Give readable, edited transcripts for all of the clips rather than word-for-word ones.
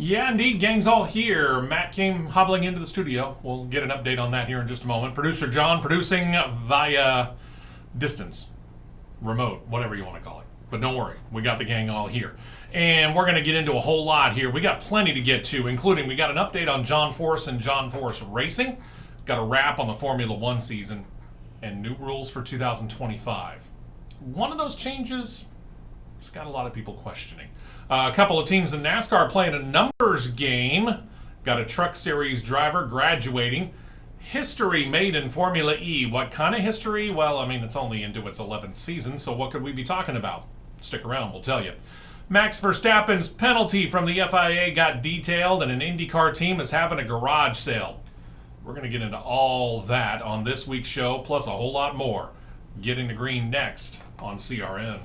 Yeah, indeed. Gang's all here. Matt came hobbling into the studio. We'll get an update on that here in just a moment. Producer John producing via distance, remote, whatever you want to call it. But don't worry, we got the gang all here. And we're going to get into a whole lot here. We got plenty to get to, including we got an update on John Force and John Force Racing. Got a wrap on the Formula One season and new rules for 2025. One of those changes has got a lot of people questioning. A couple of teams in NASCAR playing a numbers game. Got a Truck Series driver graduating. History made in Formula E. What kind of history? Well, I mean, it's only into its 11th season, so what could we be talking about? Stick around, we'll tell you. Max Verstappen's penalty from the FIA got detailed, and an Indycar team is having a garage sale. We're going to get into all that on this week's show, plus a whole lot more. Getting the green next on CRN.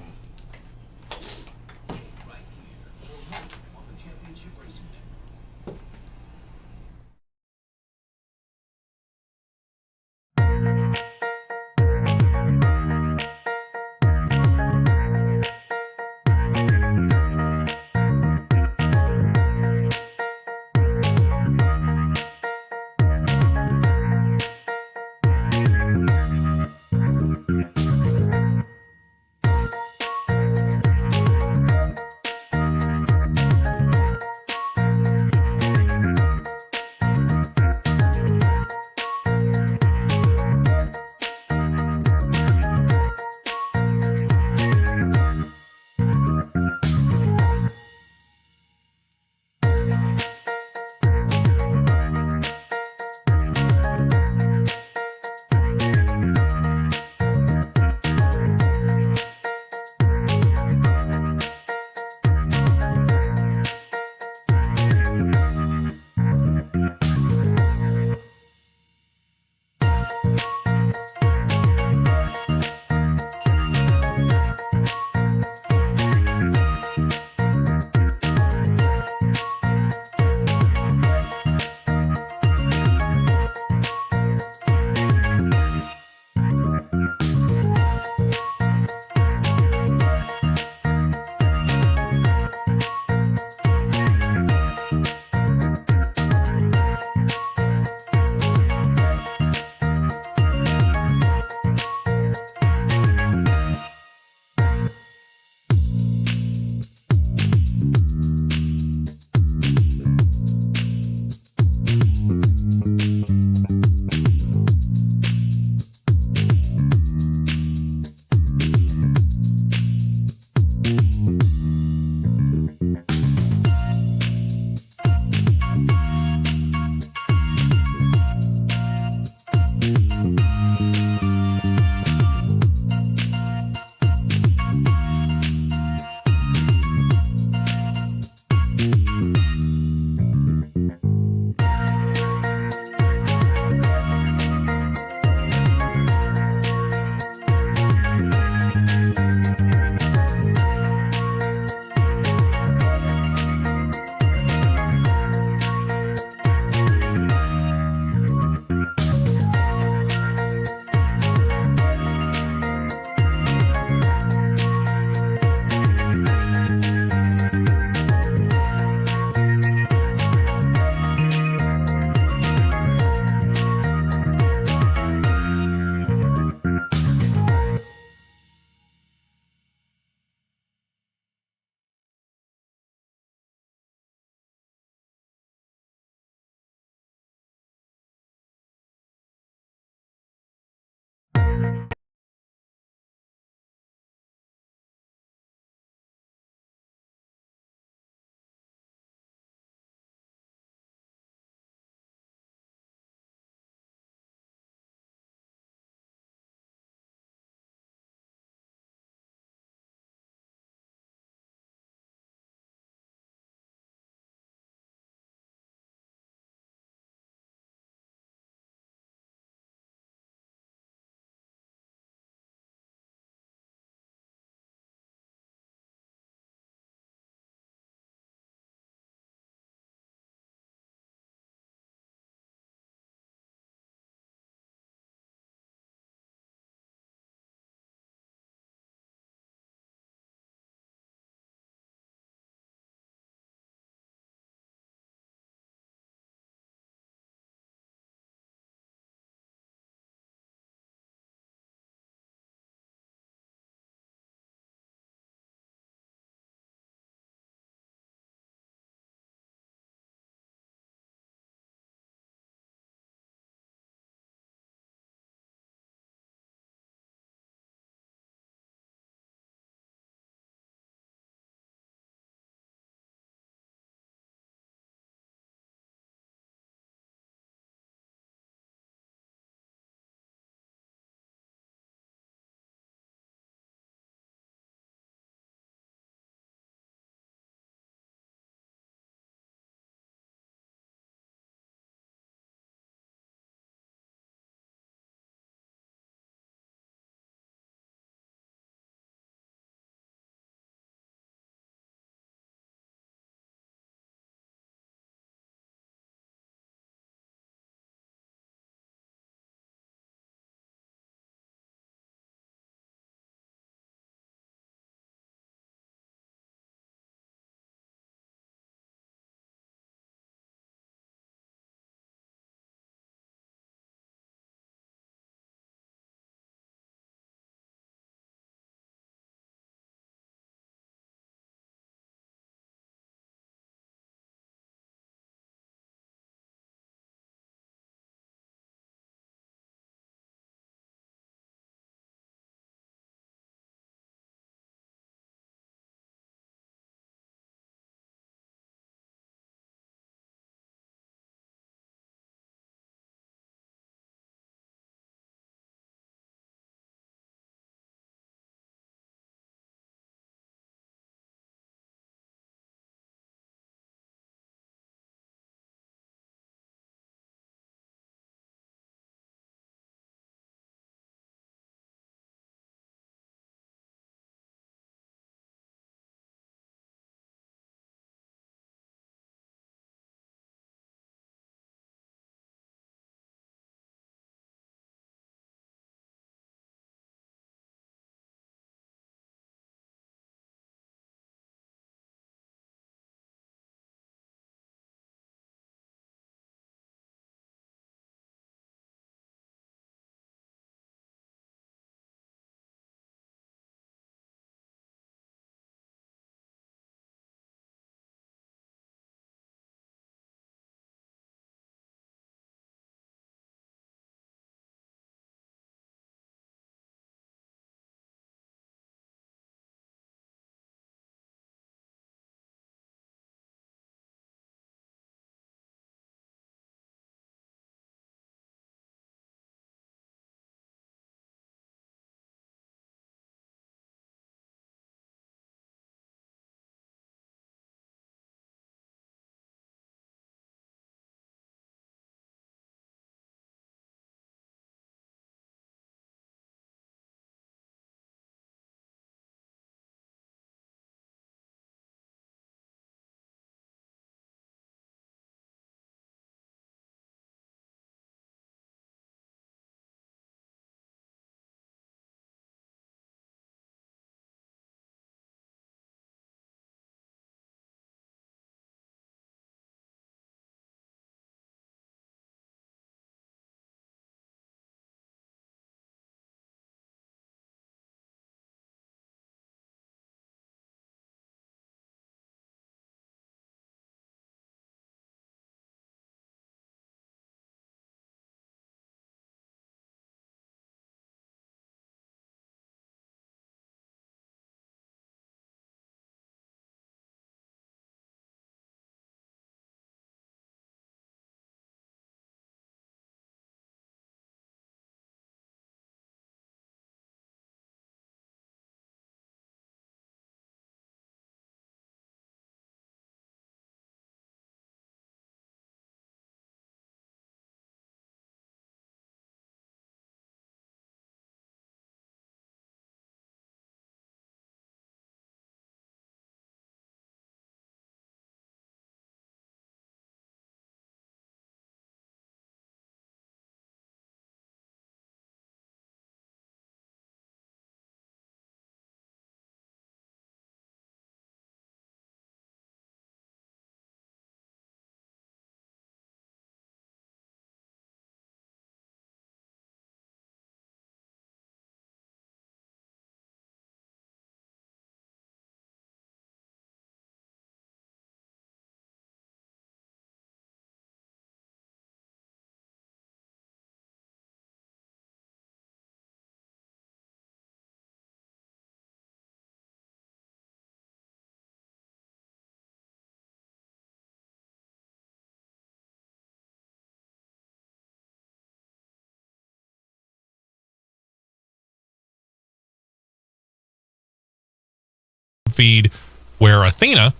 feed, where Athena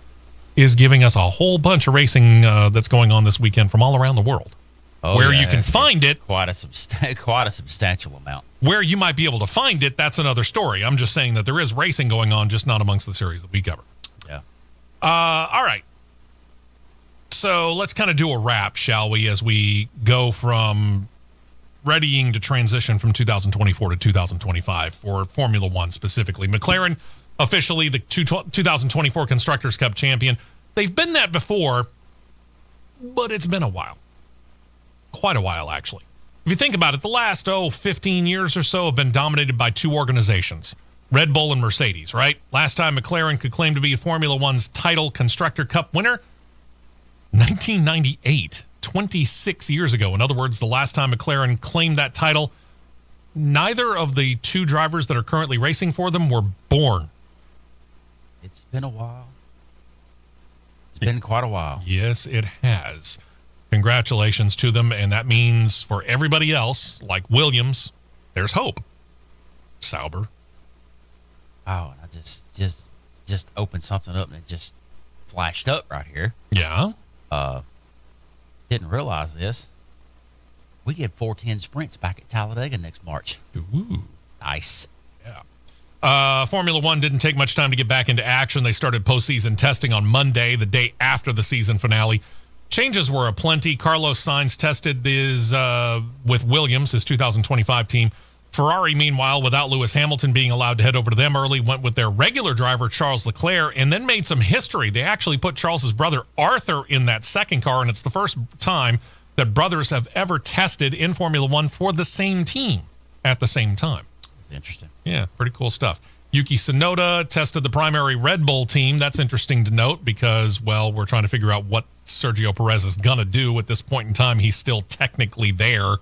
is giving us a whole bunch of racing that's going on this weekend from all around the world. Where you can find it. Quite a substantial amount. Where you might be able to find it, that's another story. I'm just saying that there is racing going on, just not amongst the series that we cover. Yeah. All right. So let's kind of do a wrap, shall we, as we go from readying to transition from 2024 to 2025 for Formula One specifically. McLaren, officially the 2024 Constructors' Cup champion. They've been that before, but it's been a while. Quite a while, actually. If you think about it, the last, 15 years or so have been dominated by two organizations, Red Bull and Mercedes, right? Last time McLaren could claim to be Formula One's title Constructor Cup winner, 1998, 26 years ago. In other words, the last time McLaren claimed that title, neither of the two drivers that are currently racing for them were born. It's been a while. It's been quite a while. Yes, it has. Congratulations to them, and that means for everybody else, like Williams, there's hope. Sauber. Oh, and I just opened something up and it just flashed up right here. Yeah. Didn't realize this. We get 410 sprints back at Talladega next March. Ooh. Nice. Yeah. Formula One didn't take much time to get back into action. They started postseason testing on Monday, the day after the season finale. Changes were aplenty. Carlos Sainz tested his with Williams, his 2025 team. Ferrari, meanwhile, without Lewis Hamilton being allowed to head over to them early, went with their regular driver, Charles Leclerc, and then made some history. They actually put Charles's brother, Arthur, in that second car, and it's the first time that brothers have ever tested in Formula One for the same team at the same time. That's interesting. Yeah, pretty cool stuff. Yuki Tsunoda tested the primary Red Bull team. That's interesting to note because, well, we're trying to figure out what Sergio Perez is going to do at this point in time. He's still technically there,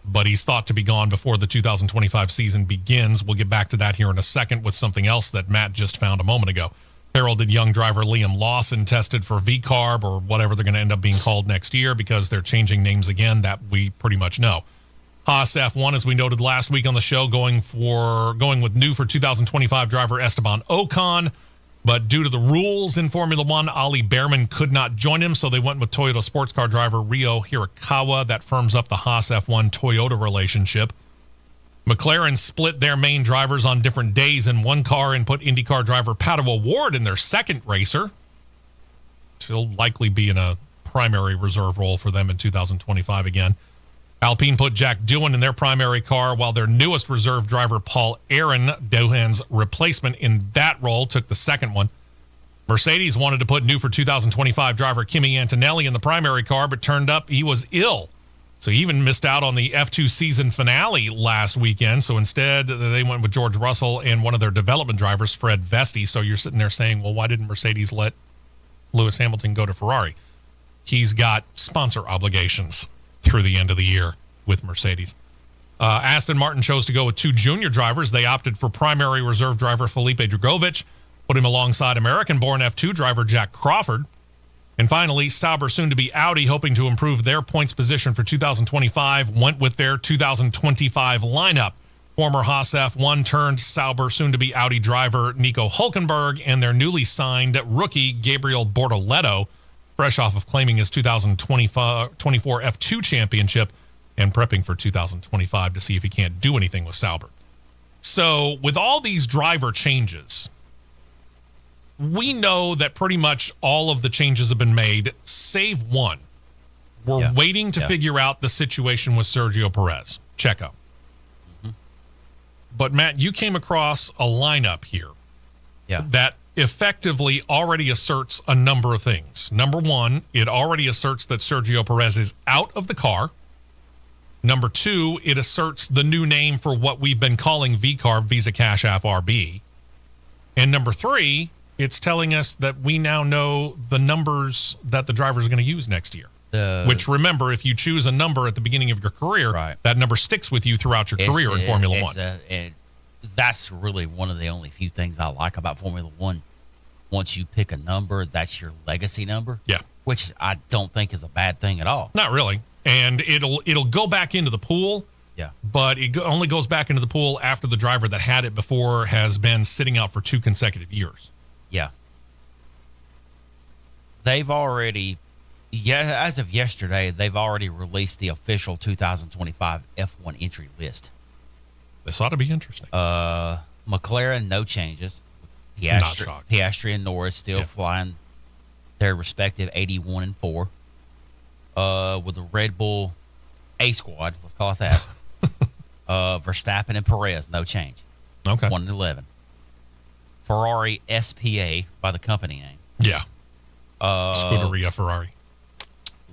but he's thought to be gone before the 2025 season begins. We'll get back to that here in a second with something else that Matt just found a moment ago. Heralded young driver Liam Lawson tested for VCARB or whatever they're going to end up being called next year because they're changing names again. That we pretty much know. Haas F1, as we noted last week on the show, going with new for 2025 driver Esteban Ocon. But due to the rules in Formula One, Ali Behrman could not join him, so they went with Toyota sports car driver Ryo Hirakawa. That firms up the Haas F1 Toyota relationship. McLaren split their main drivers on different days in one car and put IndyCar driver Pato O'Ward in their second racer. He'll likely be in a primary reserve role for them in 2025 again. Alpine put Jack Doohan in their primary car, while their newest reserve driver, Paul Aaron, Doohan's replacement in that role, took the second one. Mercedes wanted to put new for 2025 driver Kimi Antonelli in the primary car, but turned up he was ill. So he even missed out on the F2 season finale last weekend. So instead, they went with George Russell and one of their development drivers, Fred Vesti. So you're sitting there saying, well, why didn't Mercedes let Lewis Hamilton go to Ferrari? He's got sponsor obligations through the end of the year with Mercedes. Aston Martin chose to go with two junior drivers. They opted for primary reserve driver Felipe Drugovich, put him alongside American-born F2 driver Jack Crawford. And finally, Sauber, soon to be Audi, hoping to improve their points position for 2025, went with their 2025 lineup. Former Haas F1 turned Sauber, soon to be Audi driver Nico Hülkenberg and their newly signed rookie Gabriel Bortoleto, fresh off of claiming his 2024 F2 championship and prepping for 2025 to see if he can't do anything with Sauber. So with all these driver changes, we know that pretty much all of the changes have been made, save one. We're waiting to figure out the situation with Sergio Perez, Checo. Mm-hmm. But Matt, you came across a lineup here that effectively already asserts a number of things. Number one, it already asserts that Sergio Perez is out of the car. Number two, it asserts the new name for what we've been calling VCARB, Visa Cash App RB. And number three, it's telling us that we now know the numbers that the driver is going to use next year. Which, remember, if you choose a number at the beginning of your career, that number sticks with you throughout your career in Formula One. And that's really one of the only few things I like about Formula One. Once you pick a number, that's your legacy number. Yeah. Which I don't think is a bad thing at all. Not really. And it'll go back into the pool. Yeah. But it only goes back into the pool after the driver that had it before has been sitting out for 2 consecutive years. Yeah. They've already, as of yesterday, they've already released the official 2025 F1 entry list. This ought to be interesting. McLaren, no changes. Not shocked. Piastri and Norris still flying their respective 81 and 4. With the Red Bull A squad, let's call it that. Verstappen and Perez, no change. Okay. 1 and 11. Ferrari SPA by the company name. Yeah. Scuderia Ferrari.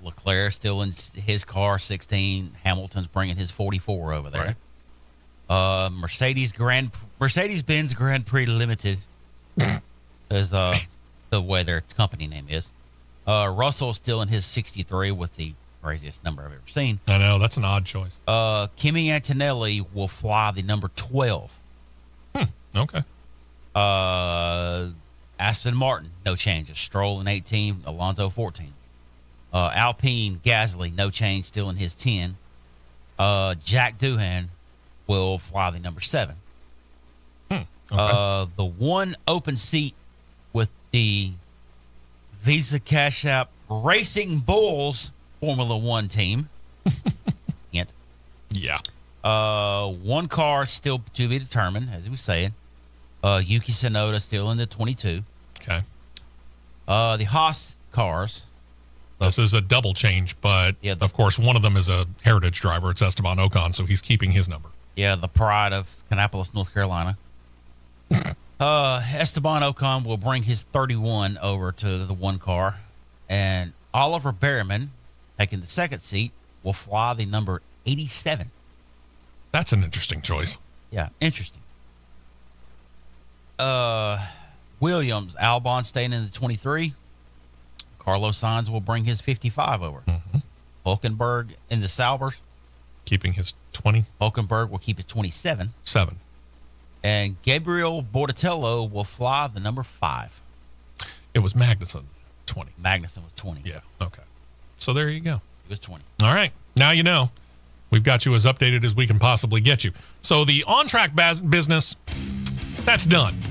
Leclerc still in his car, 16. Hamilton's bringing his 44 over there. Right. Mercedes-Benz Grand Prix Limited is the way their company name is. Russell's still in his 63 with the craziest number I've ever seen. I know, that's an odd choice. Kimi Antonelli will fly the number 12. Okay. Aston Martin, no changes. Stroll in 18, Alonso 14. Alpine, Gasly, no change, still in his 10. Jack Doohan will fly the number 7. Okay. The one open seat with the Visa Cash App Racing Bulls Formula One team. Hint. Yeah. One car still to be determined, as he was saying. Yuki Tsunoda still in the 22. Okay. The Haas cars. This is a double change, but of course one of them is a heritage driver. It's Esteban Ocon, so he's keeping his number. Yeah, the pride of Kannapolis, North Carolina. Esteban Ocon will bring his 31 over to the one car. And Oliver Behrman, taking the second seat, will fly the number 87. That's an interesting choice. Yeah, interesting. Williams, Albon staying in the 23. Carlos Sainz will bring his 55 over. Mm-hmm. Hulkenberg in the Saubers. Keeping his 20. Hulkenberg will keep his 27. 7. And Gabriel Bortatello will fly the number 5. It was Magnussen, 20. Magnussen was 20. Yeah, okay. So there you go. He was 20. All right. Now you know. We've got you as updated as we can possibly get you. So the on-track business, that's done.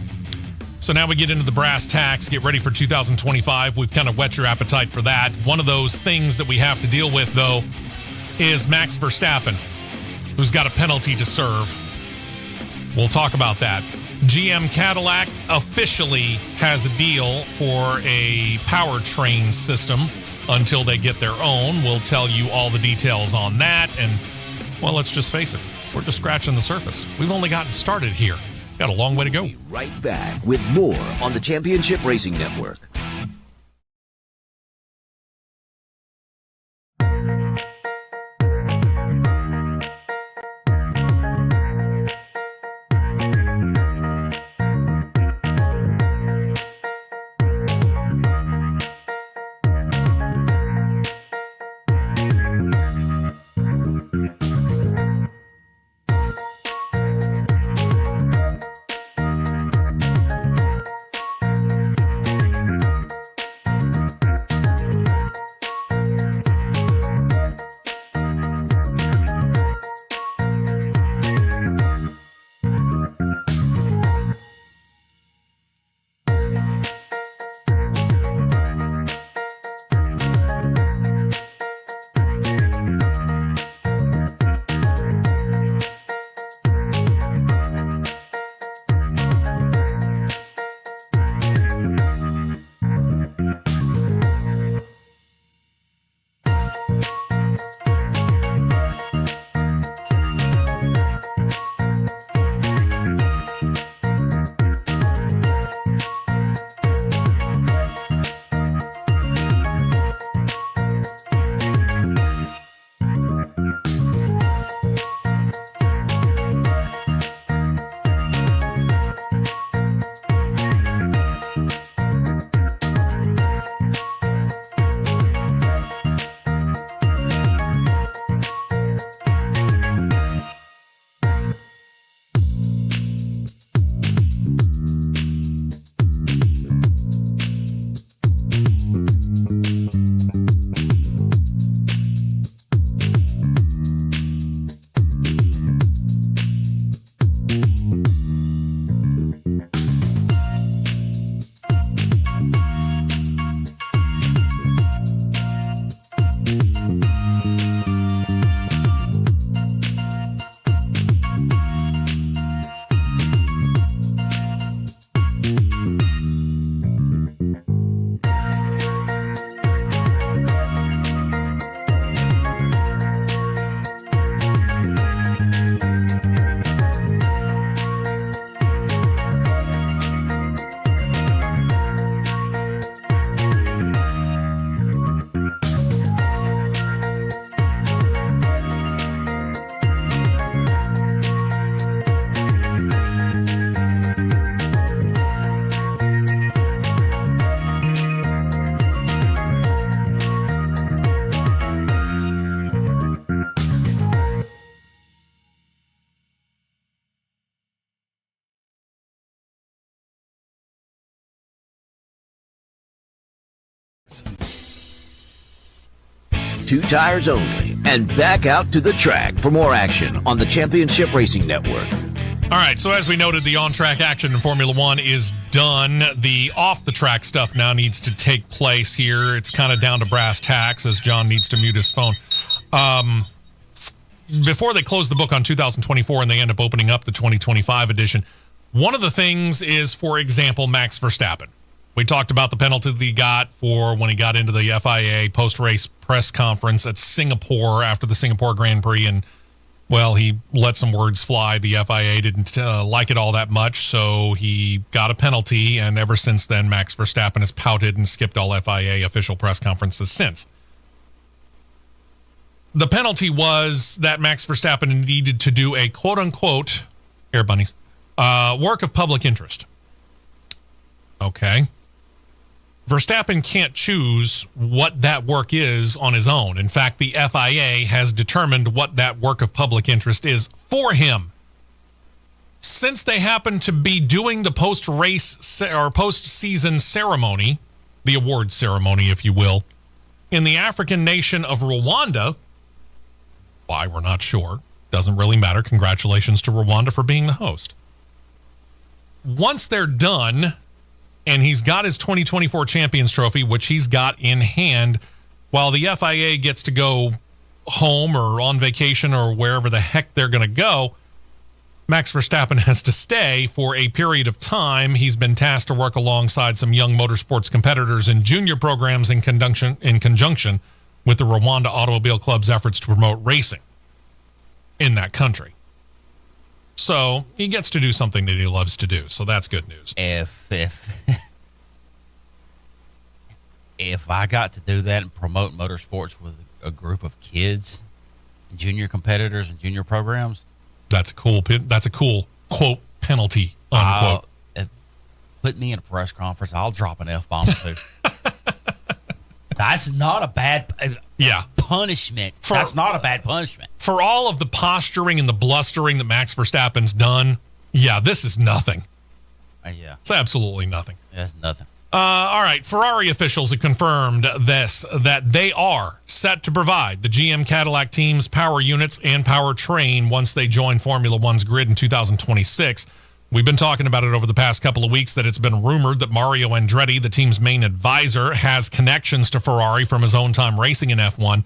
So now we get into the brass tacks, get ready for 2025. We've kind of whet your appetite for that. One of those things that we have to deal with, though, is Max Verstappen, who's got a penalty to serve. We'll talk about that. GM Cadillac officially has a deal for a powertrain system until they get their own. We'll tell you all the details on that. And, well, let's just face it. We're just scratching the surface. We've only gotten started here. Got a long way to go. Be right back with more on the Championship Racing Network. 2 tires only, and back out to the track for more action on the Championship Racing Network. All right, so as we noted, the on-track action in Formula One is done. The off-the-track stuff now needs to take place here. It's kind of down to brass tacks as John needs to mute his phone. Before they close the book on 2024 and they end up opening up the 2025 edition, one of the things is, for example, Max Verstappen. We talked about the penalty that he got for when he got into the FIA post-race press conference at Singapore after the Singapore Grand Prix, and well, he let some words fly. The FIA didn't like it all that much, so he got a penalty, and ever since then, Max Verstappen has pouted and skipped all FIA official press conferences since. The penalty was that Max Verstappen needed to do a quote-unquote, air bunnies, work of public interest. Okay. Verstappen can't choose what that work is on his own. In fact, the FIA has determined what that work of public interest is for him. Since they happen to be doing the post-race or post-season ceremony, the award ceremony, if you will, in the African nation of Rwanda, why, we're not sure. Doesn't really matter. Congratulations to Rwanda for being the host. Once they're done, and he's got his 2024 Champions Trophy, which he's got in hand, while the FIA gets to go home or on vacation or wherever the heck they're going to go, Max Verstappen has to stay for a period of time. He's been tasked to work alongside some young motorsports competitors in junior programs in conjunction with the Rwanda Automobile Club's efforts to promote racing in that country. So he gets to do something that he loves to do. So that's good news. If I got to do that and promote motorsports with a group of kids, junior competitors and junior programs, that's a cool quote penalty unquote. Put me in a press conference. I'll drop an F-bomb too. That's not a bad punishment. That's not a bad punishment. For all of the posturing and the blustering that Max Verstappen's done, this is nothing. It's absolutely nothing. That's nothing. All right, Ferrari officials have confirmed that they are set to provide the GM Cadillac team's power units and powertrain once they join Formula One's grid in 2026. We've been talking about it over the past couple of weeks that it's been rumored that Mario Andretti, the team's main advisor, has connections to Ferrari from his own time racing in F1.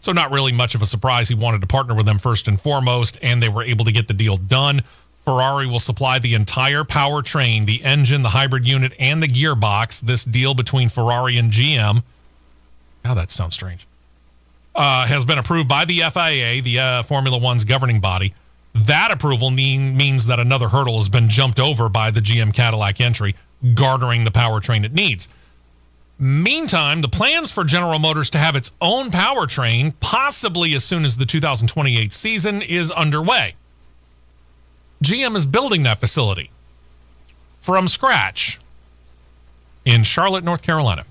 So not really much of a surprise. He wanted to partner with them first and foremost, and they were able to get the deal done. Ferrari will supply the entire powertrain, the engine, the hybrid unit, and the gearbox. This deal between Ferrari and GM, that sounds strange, has been approved by the FIA, the Formula One's governing body. That approval means that another hurdle has been jumped over by the GM Cadillac entry, garnering the powertrain it needs. Meantime, the plans for General Motors to have its own powertrain, possibly as soon as the 2028 season, is underway. GM is building that facility from scratch in Charlotte, North Carolina.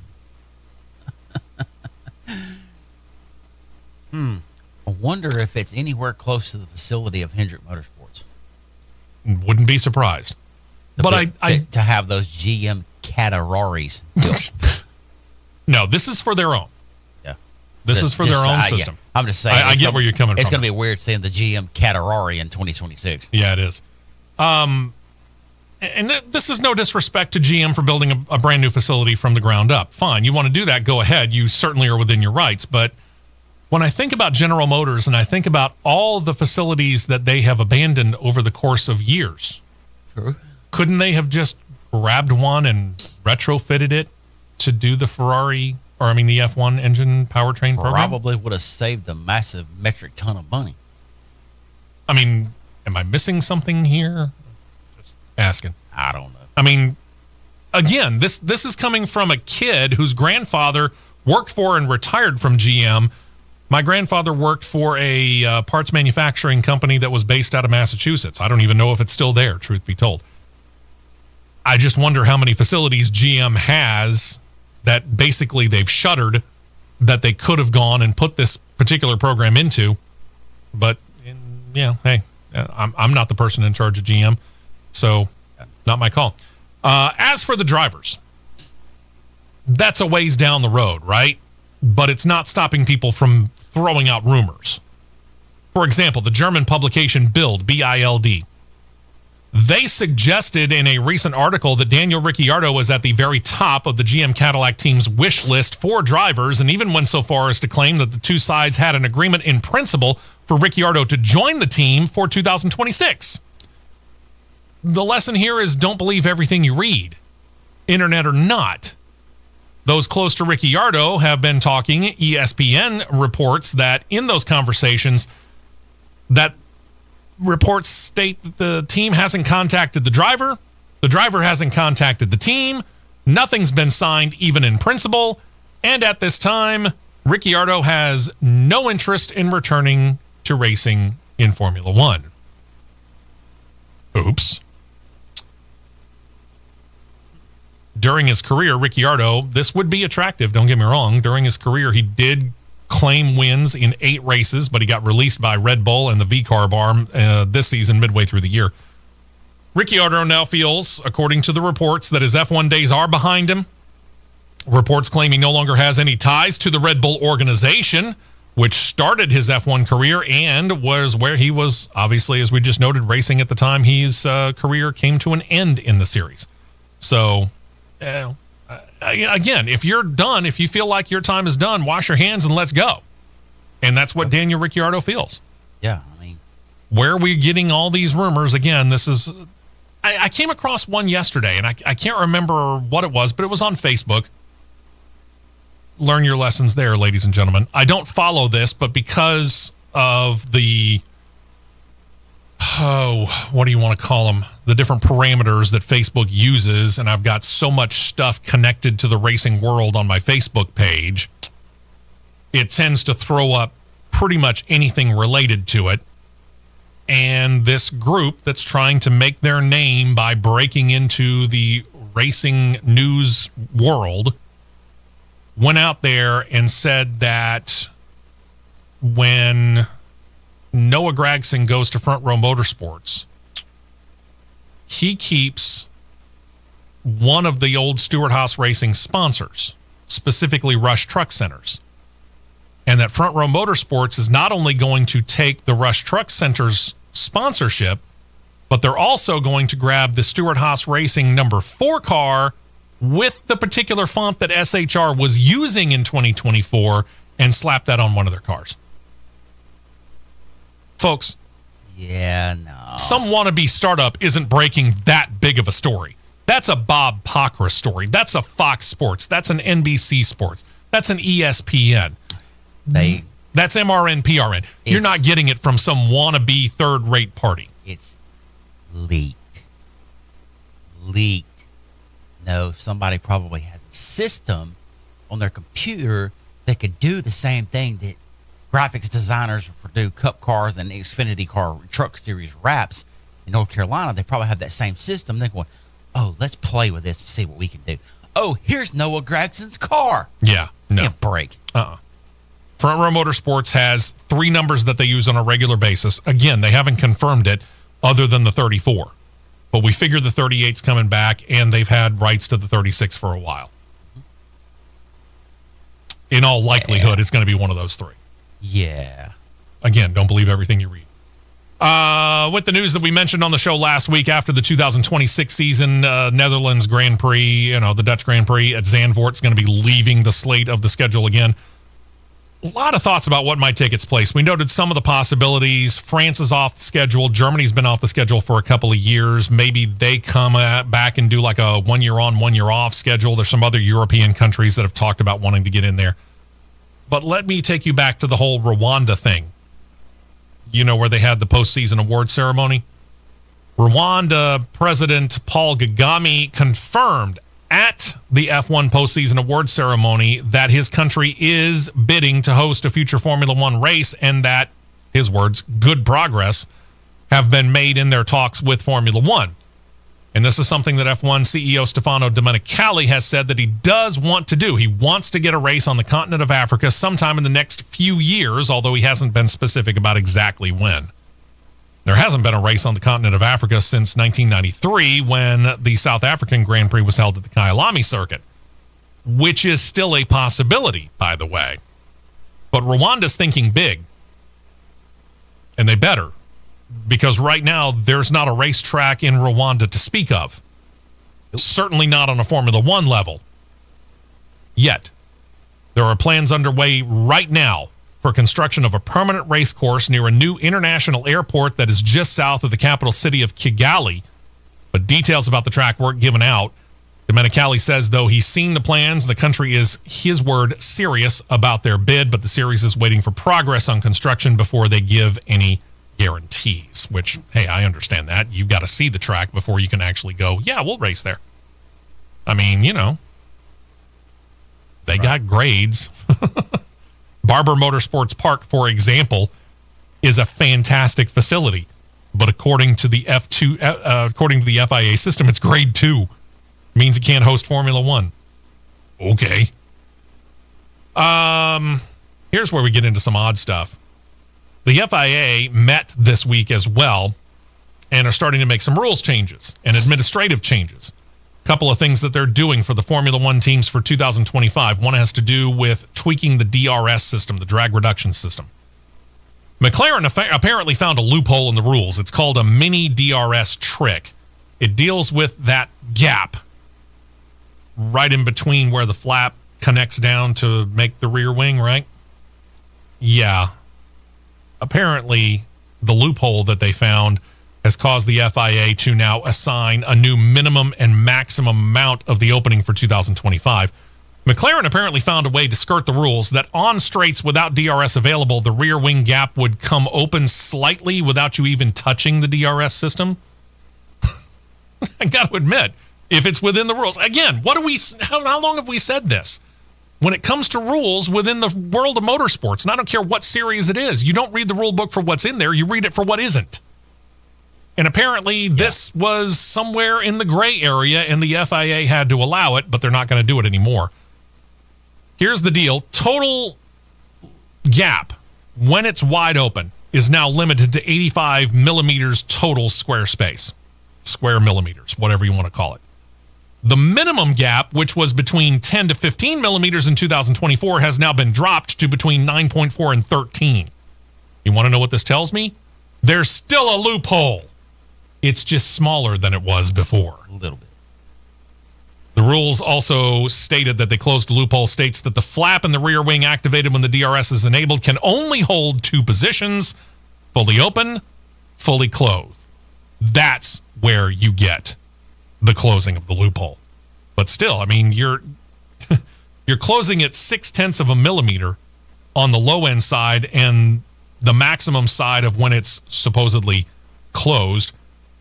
I wonder if it's anywhere close to the facility of Hendrick Motorsports. Wouldn't be surprised. To have those GM Catararis built. No, this is for their own. Yeah. This is for their own system. Yeah. I'm just saying. I get where you're coming from. It's going to be weird seeing the GM Catarari in 2026. Yeah, it is. And this is no disrespect to GM for building a brand new facility from the ground up. Fine. You want to do that, go ahead. You certainly are within your rights. But when I think about General Motors and I think about all the facilities that they have abandoned over the course of years, True. Couldn't they have just grabbed one and retrofitted it to do the Ferrari, or the F1 engine powertrain program? Probably would have saved a massive metric ton of money. Am I missing something here? Just asking. I don't know. Again, this is coming from a kid whose grandfather worked for and retired from GM. My grandfather worked for a parts manufacturing company that was based out of Massachusetts. I don't even know if it's still there, truth be told. I just wonder how many facilities GM has that basically they've shuttered that they could have gone and put this particular program into. But, hey, I'm not the person in charge of GM, so not my call. As for the drivers, that's a ways down the road, right? but it's not stopping people from throwing out rumors. For example, the German publication Bild, B-I-L-D, they suggested in a recent article that Daniel Ricciardo was at the very top of the GM Cadillac team's wish list for drivers, and even went so far as to claim that the two sides had an agreement in principle for Ricciardo to join the team for 2026. The lesson here is don't believe everything you read, internet or not. Those close to Ricciardo have been talking. ESPN reports that in those conversations, that reports state that the team hasn't contacted the driver hasn't contacted the team, nothing's been signed even in principle, and at this time, Ricciardo has no interest in returning to racing in Formula One. Oops. During his career, Ricciardo, this would be attractive, don't get me wrong. During his career, he did claim wins in 8 races, but he got released by Red Bull and the V-Car bar this season, midway through the year. Ricciardo now feels, according to the reports, that his F1 days are behind him. Reports claim he no longer has any ties to the Red Bull organization, which started his F1 career and was where he was, obviously, as we just noted, racing at the time his career came to an end in the series. So, again, if you're done, if you feel like your time is done, wash your hands and let's go. And that's what Daniel Ricciardo feels. Yeah, I mean, where are we getting all these rumors? Again, this is... I came across one yesterday, and I can't remember what it was, but it was on Facebook. Learn your lessons there, ladies and gentlemen. I don't follow this, but because of the... what do you want to call them? The different parameters that Facebook uses, and I've got so much stuff connected to the racing world on my Facebook page, it tends to throw up pretty much anything related to it. And this group that's trying to make their name by breaking into the racing news world went out there and said that when Noah Gragson goes to Front Row Motorsports, he keeps one of the old Stewart-Haas Racing sponsors, specifically Rush Truck Centers. And that Front Row Motorsports is not only going to take the Rush Truck Centers sponsorship, but they're also going to grab the Stewart-Haas Racing number 4 car with the particular font that SHR was using in 2024 and slap that on one of their cars. Folks, yeah, no. Some wannabe startup isn't breaking that big of a story. That's a Bob Pockra story. That's a Fox Sports. That's an NBC Sports. That's an ESPN. That's MRN, PRN. You're not getting it from some wannabe third-rate party. It's leaked. No, somebody probably has a system on their computer that could do the same thing that graphics designers for do Cup cars and Xfinity car truck series wraps in North Carolina. They probably have that same system. They're going, oh, let's play with this to see what we can do. Oh, here's Noah Gragson's car. Yeah, no. Can't break. Front Row Motorsports has 3 numbers that they use on a regular basis. Again, they haven't confirmed it other than the 34. But we figure the 38's coming back, and they've had rights to the 36 for a while. In all likelihood, it's going to be one of those 3. Yeah. Again, don't believe everything you read. With the news that we mentioned on the show last week after the 2026 season, Netherlands Grand Prix, the Dutch Grand Prix at Zandvoort's going to be leaving the slate of the schedule again. A lot of thoughts about what might take its place. We noted some of the possibilities. France is off the schedule. Germany's been off the schedule for a couple of years. Maybe they come back and do like a 1 year on, 1 year off schedule. There's some other European countries that have talked about wanting to get in there. But let me take you back to the whole Rwanda thing. Where they had the postseason award ceremony? Rwanda President Paul Kagame confirmed at the F1 postseason award ceremony that his country is bidding to host a future Formula One race, and that, his words, good progress have been made in their talks with Formula One. And this is something that F1 CEO Stefano Domenicali has said that he does want to do. He wants to get a race on the continent of Africa sometime in the next few years, although he hasn't been specific about exactly when. There hasn't been a race on the continent of Africa since 1993 when the South African Grand Prix was held at the Kyalami circuit. which is still a possibility, by the way. But Rwanda's thinking big, and they better, because right now there's not a racetrack in Rwanda to speak of. Certainly not on a Formula One level. Yet, there are plans underway right now for construction of a permanent race course near a new international airport that is just south of the capital city of Kigali. But details about the track weren't given out. Domenicali says, though, he's seen the plans. The country is, his word, serious about their bid, but the series is waiting for progress on construction before they give any guarantees, which, hey, I understand that. You've got to see the track before you can actually go, yeah, we'll race there. I mean, you know, they got grades. Barber Motorsports Park, for example, is a fantastic facility, but according to the according to the FIA system, it's grade 2. Means it can't host Formula One. Okay. Here's where we get into some odd stuff. The FIA met this week as well and are starting to make some rules changes and administrative changes. A couple of things that they're doing for the Formula One teams for 2025. One has to do with tweaking the DRS system, the drag reduction system. McLaren apparently found a loophole in the rules. It's called a mini DRS trick. It deals with that gap right in between where the flap connects down to make the rear wing, right? Yeah. Apparently, the loophole that they found has caused the FIA to now assign a new minimum and maximum amount of the opening for 2025. McLaren apparently found a way to skirt the rules that on straights without DRS available, the rear wing gap would come open slightly without you even touching the DRS system. I got to admit, if it's within the rules. Again, how long have we said this? When it comes to rules within the world of motorsports, and I don't care what series it is, you don't read the rule book for what's in there, you read it for what isn't. And apparently this was somewhere in the gray area and the FIA had to allow it, but they're not going to do it anymore. Here's the deal. Total gap, when it's wide open, is now limited to 85 millimeters total square space. Square millimeters, whatever you want to call it. The minimum gap, which was between 10 to 15 millimeters in 2024, has now been dropped to between 9.4 and 13. You want to know what this tells me? There's still a loophole. It's just smaller than it was before. A little bit. The rules also stated that the closed loophole states that the flap in the rear wing activated when the DRS is enabled can only hold 2 positions, fully open, fully closed. That's where you get the closing of the loophole. But still, I mean, you're closing at 0.6 of a millimeter on the low end side, and the maximum side of when it's supposedly closed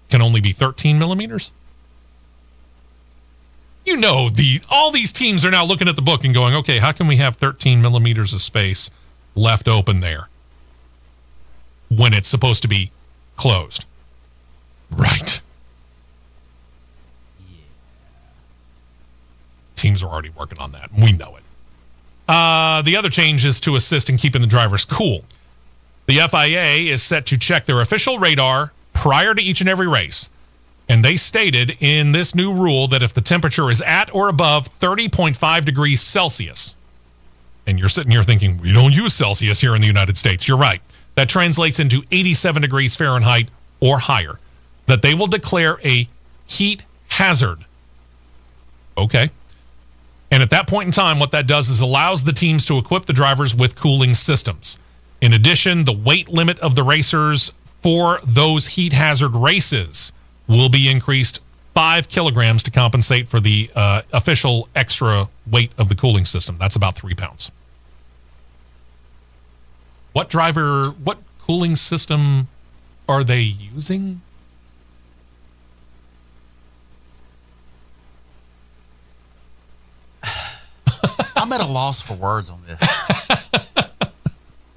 can only be 13 millimeters. You know, all these teams are now looking at the book and going, okay, how can we have 13 millimeters of space left open there when it's supposed to be closed? Right. Yeah. Teams are already working on that. We know it. The other change is to assist in keeping the drivers cool. The FIA is set to check their official radar prior to each and every race. And they stated in this new rule that if the temperature is at or above 30.5 degrees Celsius, and you're sitting here thinking, we don't use Celsius here in the United States. You're right. That translates into 87 degrees Fahrenheit or higher, that they will declare a heat hazard. Okay. And at that point in time, what that does is allows the teams to equip the drivers with cooling systems. In addition, the weight limit of the racers for those heat hazard races will be increased 5 kilograms to compensate for the official extra weight of the cooling system. That's about 3 pounds. What cooling system are they using? I'm at a loss for words on this.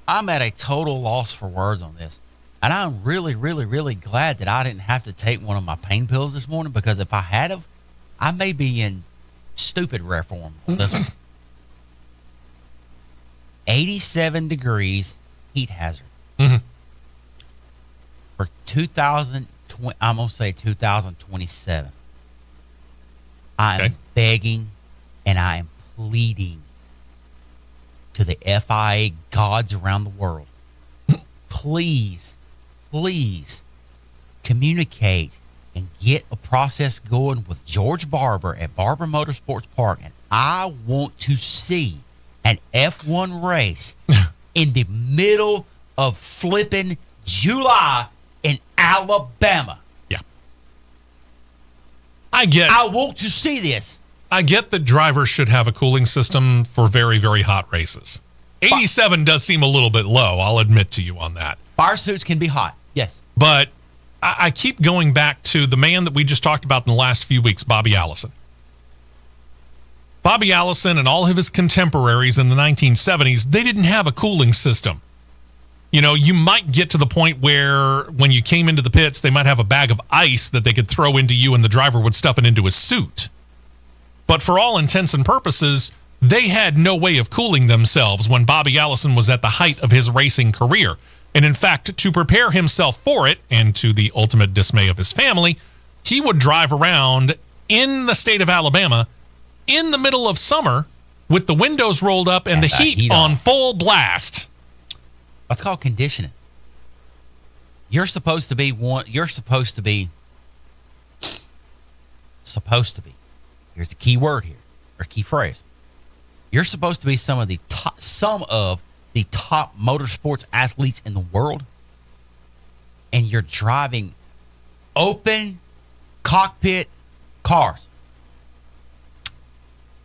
I'm at a total loss for words on this. And I'm really, really, really glad that I didn't have to take one of my pain pills this morning, because if I had have, I may be in stupid rare form on this one. 87 heat hazard. Mm-hmm. For 2020, I'm going to say 2027. I am begging and I am pleading to the FIA gods around the world, please, please communicate and get a process going with George Barber at Barber Motorsports Park. And I want to see an F1 race in the middle of flipping July in Alabama. Yeah. I want to see this. I get that drivers should have a cooling system for very, very hot races. 87 does seem a little bit low. I'll admit to you on that. Fire suits can be hot. Yes. But I keep going back to the man that we just talked about in the last few weeks, Bobby Allison. Bobby Allison and all of his contemporaries in the 1970s, they didn't have a cooling system. You know, you might get to the point where when you came into the pits, they might have a bag of ice that they could throw into you and the driver would stuff it into his suit. But for all intents and purposes, they had no way of cooling themselves when Bobby Allison was at the height of his racing career. And in fact, to prepare himself for it, and to the ultimate dismay of his family, he would drive around in the state of Alabama in the middle of summer with the windows rolled up and the heat on full blast. That's called conditioning. You're supposed to be. Here's the key word here, or key phrase. You're supposed to be some of the top motorsports athletes in the world, and you're driving open cockpit cars.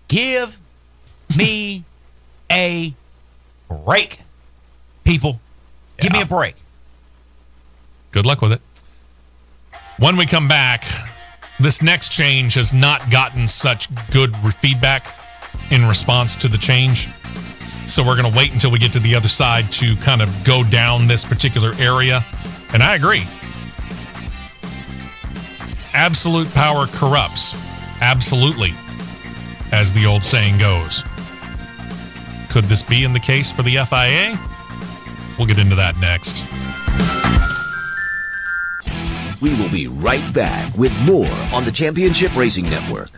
Give me a break, people. Give me a break. Good luck with it. When we come back, this next change has not gotten such good feedback in response to the change. So we're going to wait until we get to the other side to kind of go down this particular area. And I agree. Absolute power corrupts. Absolutely. As the old saying goes. Could this be in the case for the FIA? We'll get into that next. We will be right back with more on the Championship Racing Network.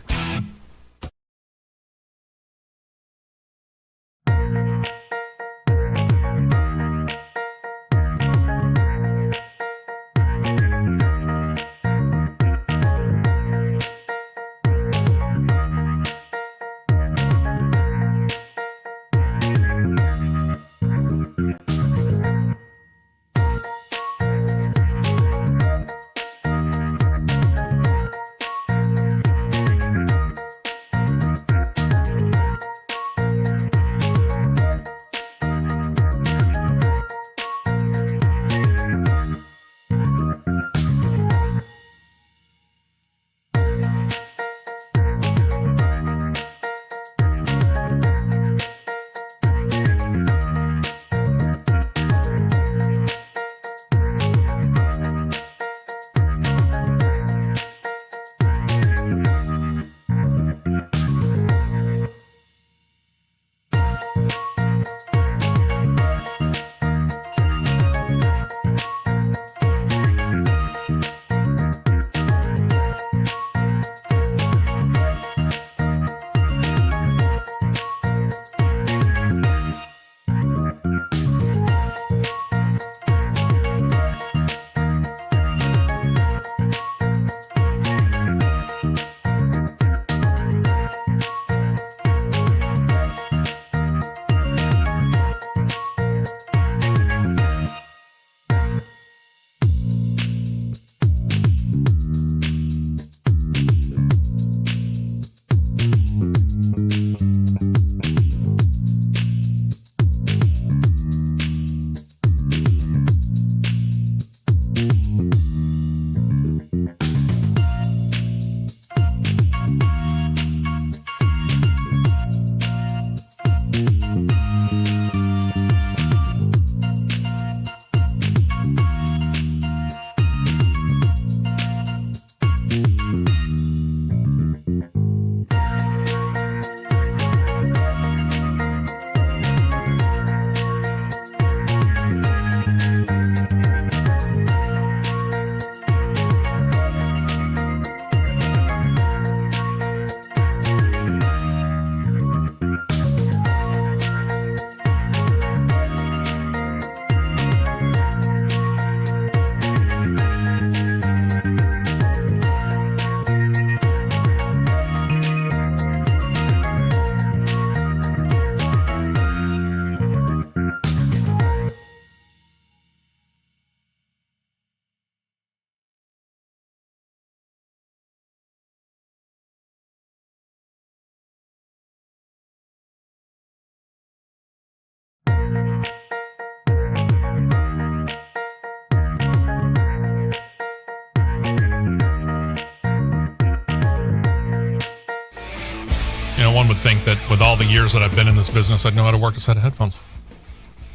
one would think that with all the years that I've been in this business, I'd know how to work a set of headphones.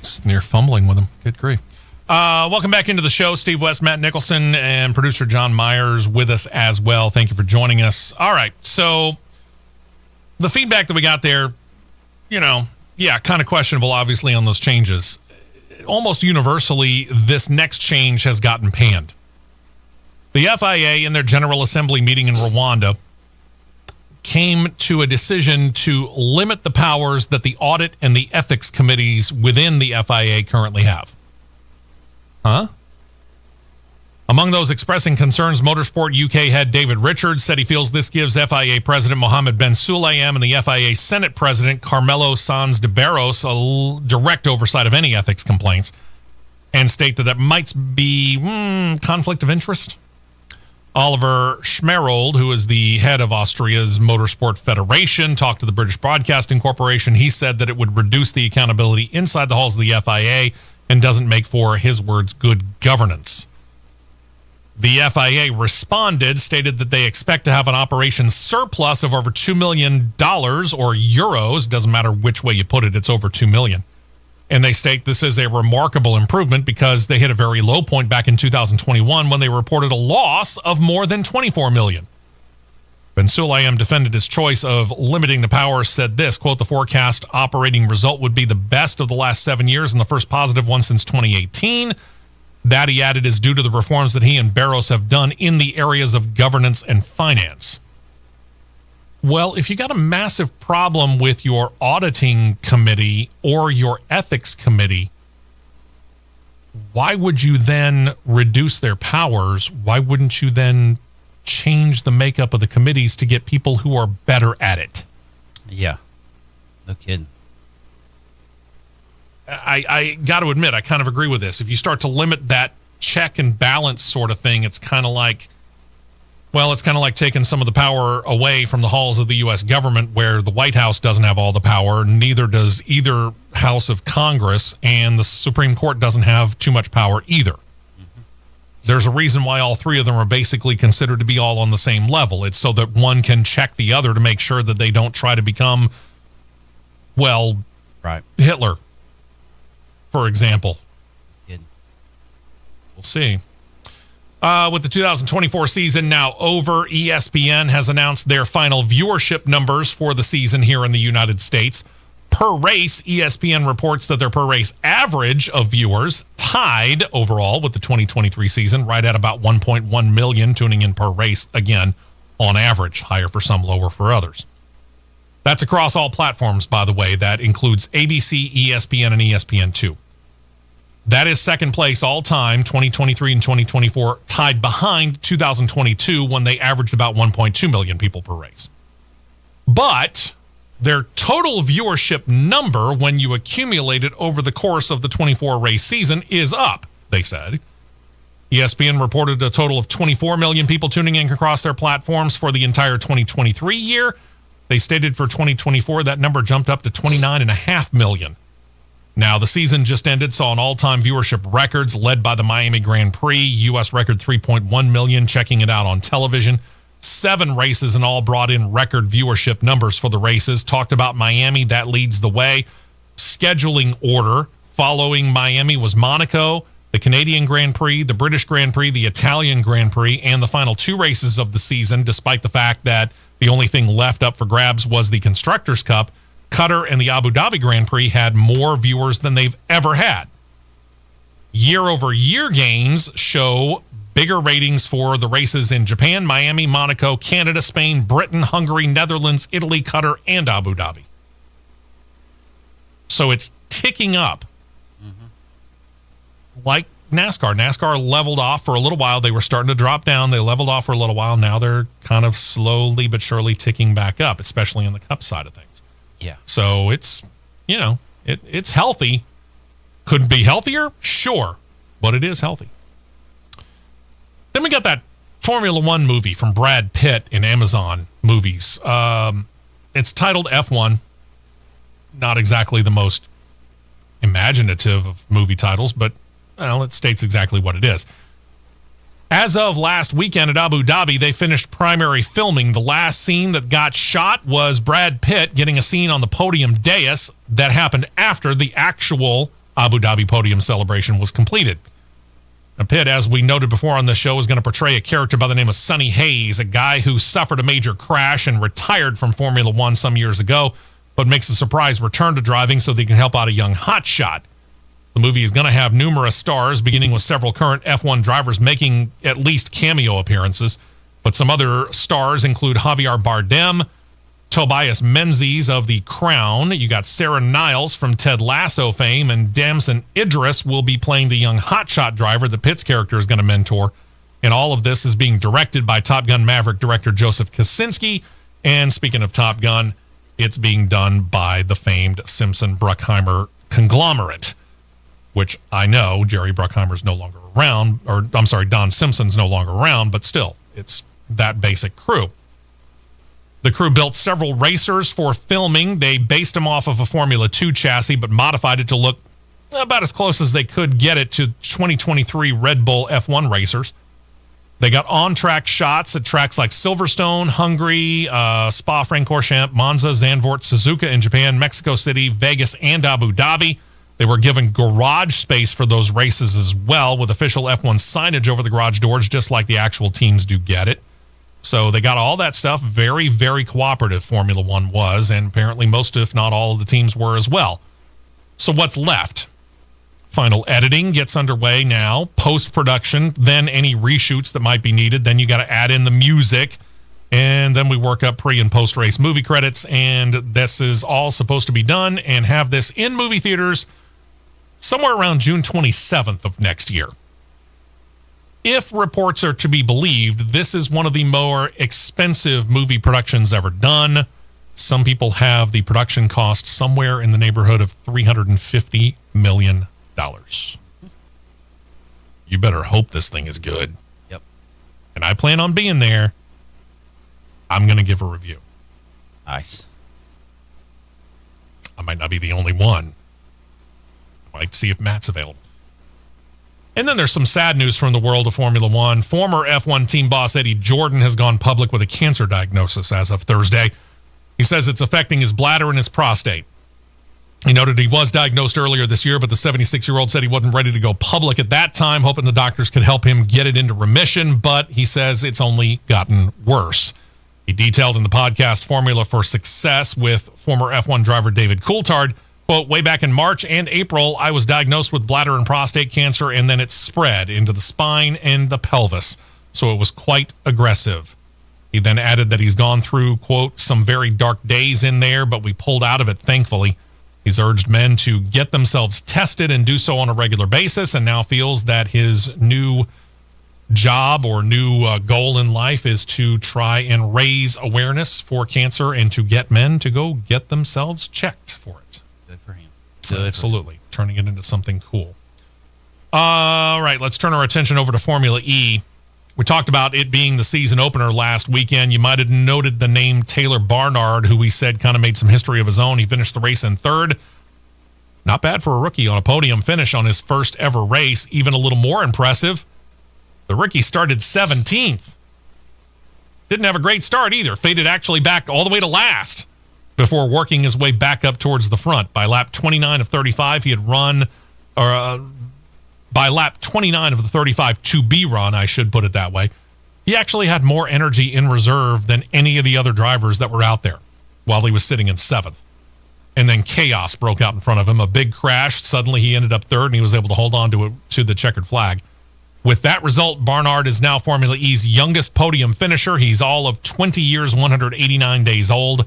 Sitting here fumbling with them. Good grief. Welcome back into the show. Steve West, Matt Nicholson, and producer John Myers with us as well. Thank you for joining us. All right, so the feedback that we got there, kind of questionable, obviously, on those changes. Almost universally, this next change has gotten panned. The FIA, in their General Assembly meeting in Rwanda, came to a decision to limit the powers that the audit and the ethics committees within the FIA currently have. Among those expressing concerns, Motorsport UK head David Richards said he feels this gives FIA President Mohammed Ben Sulayem and the FIA Senate President Carmelo Sanz de Barros a direct oversight of any ethics complaints, and state that might be conflict of interest. Oliver Schmerold, who is the head of Austria's Motorsport Federation, talked to the British Broadcasting Corporation. He said that it would reduce the accountability inside the halls of the FIA and doesn't make for, his words, good governance. The FIA responded, stated that they expect to have an operations surplus of over $2 million or euros. Doesn't matter which way you put it, it's over $2 million. And they state this is a remarkable improvement because they hit a very low point back in 2021 when they reported a loss of more than $24 million. Ben Sulayem defended his choice of limiting the powers, said this, quote, the forecast operating result would be the best of the last 7 years and the first positive one since 2018. That, he added, is due to the reforms that he and Barros have done in the areas of governance and finance. Well, if you got a massive problem with your auditing committee or your ethics committee, why would you then reduce their powers? Why wouldn't you then change the makeup of the committees to get people who are better at it? Yeah. No kidding. I got to admit, I kind of agree with this. If you start to limit that check and balance sort of thing, it's kind of like taking some of the power away from the halls of the U.S. government, where the White House doesn't have all the power, neither does either House of Congress, and the Supreme Court doesn't have too much power either. Mm-hmm. There's a reason why all three of them are basically considered to be all on the same level. It's so that one can check the other to make sure that they don't try to become, well, right, Hitler, for example. Good. We'll see. With the 2024 season now over, ESPN has announced their final viewership numbers for the season here in the United States. Per race, ESPN reports that their per race average of viewers tied overall with the 2023 season, right at about 1.1 million tuning in per race, again, on average, higher for some, lower for others. That's across all platforms, by the way. That includes ABC, ESPN, and ESPN2. That is second place all time, 2023 and 2024, tied behind 2022 when they averaged about 1.2 million people per race. But their total viewership number, when you accumulate it over the course of the 24 race season, is up, they said. ESPN reported a total of 24 million people tuning in across their platforms for the entire 2023 year. They stated for 2024 that number jumped up to 29.5 million. Now, the season just ended, saw an all-time viewership records led by the Miami Grand Prix, U.S. record 3.1 million checking it out on television. 7 races in all brought in record viewership numbers for the races. Talked about Miami, that leads the way. Scheduling order following Miami was Monaco, the Canadian Grand Prix, the British Grand Prix, the Italian Grand Prix, and the final 2 races of the season, despite the fact that the only thing left up for grabs was the Constructors' Cup. Qatar and the Abu Dhabi Grand Prix had more viewers than they've ever had. Year-over-year gains show bigger ratings for the races in Japan, Miami, Monaco, Canada, Spain, Britain, Hungary, Netherlands, Italy, Qatar, and Abu Dhabi. So it's ticking up. Mm-hmm. Like NASCAR. NASCAR leveled off for a little while. They were starting to drop down. They leveled off for a little while. Now they're kind of slowly but surely ticking back up, especially on the Cup side of things. Yeah. So it's, it's healthy. Could be healthier? Sure. But it is healthy. Then we got that Formula One movie from Brad Pitt in Amazon Movies. It's titled F1. Not exactly the most imaginative of movie titles, but, well, it states exactly what it is. As of last weekend at Abu Dhabi, they finished primary filming. The last scene that got shot was Brad Pitt getting a scene on the podium dais that happened after the actual Abu Dhabi podium celebration was completed. Now, Pitt, as we noted before on the show, is going to portray a character by the name of Sonny Hayes, a guy who suffered a major crash and retired from Formula One some years ago, but makes a surprise return to driving so that he can help out a young hotshot. The movie is going to have numerous stars, beginning with several current F1 drivers making at least cameo appearances. But some other stars include Javier Bardem, Tobias Menzies of The Crown. You got Sarah Niles from Ted Lasso fame, and Damson Idris will be playing the young hotshot driver that Pitt's character is going to mentor. And all of this is being directed by Top Gun Maverick director Joseph Kosinski. And speaking of Top Gun, it's being done by the famed Simpson-Bruckheimer conglomerate, which I know Jerry Bruckheimer's no longer around, or I'm sorry, Don Simpson's no longer around, but still, it's that basic crew. The crew built several racers for filming. They based them off of a Formula 2 chassis, but modified it to look about as close as they could get it to 2023 Red Bull F1 racers. They got on-track shots at tracks like Silverstone, Hungary, Spa-Francorchamps, Monza, Zandvoort, Suzuka in Japan, Mexico City, Vegas, and Abu Dhabi. They were given garage space for those races as well, with official F1 signage over the garage doors, just like the actual teams do get it. So they got all that stuff. Very, very cooperative Formula One was, and apparently most, if not all, of the teams were as well. So what's left? Final editing gets underway now, post-production, then any reshoots that might be needed. Then you got to add in the music, and then we work up pre- and post-race movie credits, and this is all supposed to be done and have this in movie theaters somewhere around June 27th of next year. If reports are to be believed, this is one of the more expensive movie productions ever done. Some people have the production cost somewhere in the neighborhood of $350 million. You better hope this thing is good. Yep. And I plan on being there. I'm going to give a review. Nice. I might not be the only one. I might see if Matt's available. And then there's some sad news from the world of Formula One. Former F1 team boss Eddie Jordan has gone public with a cancer diagnosis as of Thursday. He says it's affecting his bladder and his prostate. He noted he was diagnosed earlier this year, but the 76-year-old said he wasn't ready to go public at that time, hoping the doctors could help him get it into remission, but he says it's only gotten worse. He detailed in the podcast Formula for Success with former F1 driver David Coulthard, quote, way back in March and April, I was diagnosed with bladder and prostate cancer, and then it spread into the spine and the pelvis, so it was quite aggressive. He then added that he's gone through, quote, some very dark days in there, but we pulled out of it, thankfully. He's urged men to get themselves tested and do so on a regular basis, and now feels that his new job or new goal in life is to try and raise awareness for cancer and to get men to go get themselves checked for it. Good for him. Absolutely. Turning it into something cool. All right, let's turn our attention over to Formula E. We talked about it being the season opener last weekend. You might have noted the name Taylor Barnard, who we said kind of made some history of his own. He finished the race in third. Not bad for a rookie on a podium finish on his first ever race. Even a little more impressive, the rookie started 17th. Didn't have a great start either. Faded actually back all the way to last before working his way back up towards the front. By lap 29 of 35, he had run, by lap 29 of the 35 to be run, I should put it that way, he actually had more energy in reserve than any of the other drivers that were out there while he was sitting in seventh. And then chaos broke out in front of him. A big crash. Suddenly he ended up third, and he was able to hold on to the checkered flag. With that result, Barnard is now Formula E's youngest podium finisher. He's all of 20 years, 189 days old.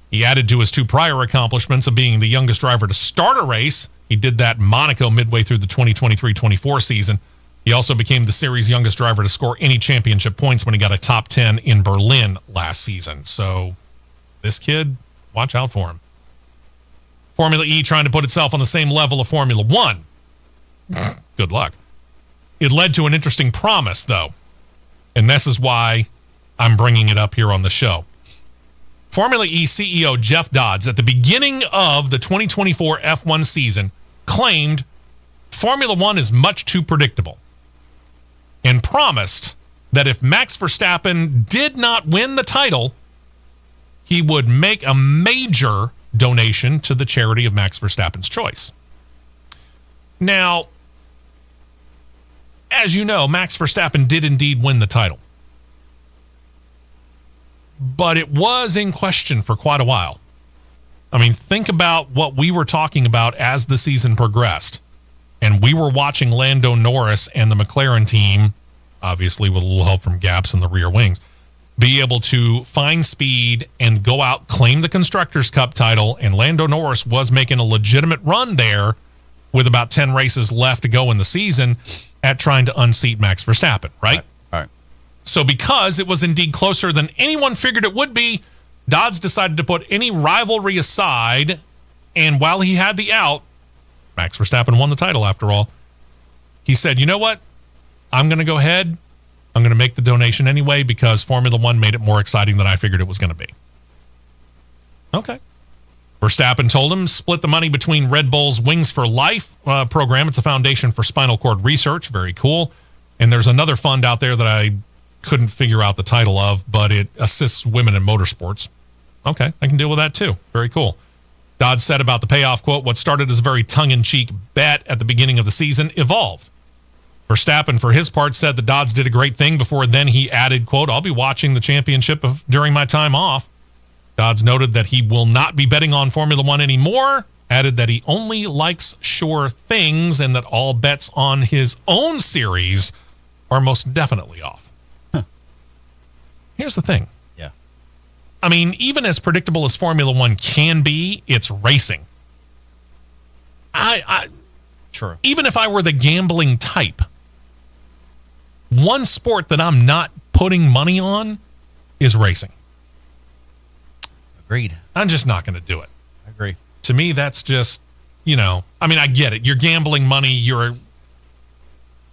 He added to his two prior accomplishments of being the youngest driver to start a race. He did that in Monaco midway through the 2023-24 season. He also became the series' youngest driver to score any championship points when he got a top 10 in Berlin last season. So this kid, watch out for him. Formula E trying to put itself on the same level of Formula One. Good luck. It led to an interesting promise, though, and this is why I'm bringing it up here on the show. Formula E CEO Jeff Dodds, at the beginning of the 2024 F1 season, claimed Formula One is much too predictable. and promised that if Max Verstappen did not win the title, he would make a major donation to the charity of Max Verstappen's choice. Now, as you know, Max Verstappen did indeed win the title. But it was in question for quite a while. I mean, think about what we were talking about as the season progressed. And we were watching Lando Norris and the McLaren team, obviously with a little help from gaps in the rear wings, be able to find speed and go out, claim the Constructors' Cup title. And Lando Norris was making a legitimate run there with about 10 races left to go in the season at trying to unseat Max Verstappen, right? Right. So because it was indeed closer than anyone figured it would be, Dodds decided to put any rivalry aside, and while he had the out, Max Verstappen won the title after all, he said, you know what? I'm going to go ahead. I'm going to make the donation anyway because Formula One made it more exciting than I figured it was going to be. Okay. Verstappen told him, split the money between Red Bull's Wings for Life program. It's a foundation for spinal cord research. Very cool. And there's another fund out there that I couldn't figure out the title of, but it assists women in motorsports. Okay, I can deal with that too. Very cool. Dodd said about the payoff, quote, what started as a very tongue-in-cheek bet at the beginning of the season evolved. Verstappen, for his part, said the Dodds did a great thing before then he added, quote, I'll be watching the championship during my time off. Dodds noted that he will not be betting on Formula One anymore, added that he only likes sure things and that all bets on his own series are most definitely off. Here's the thing. Yeah. I mean, even as predictable as Formula One can be, it's racing. True. Even if I were the gambling type, one sport that I'm not putting money on is racing. Agreed. I'm just not going to do it. I agree. To me, that's just, I mean, I get it. You're gambling money.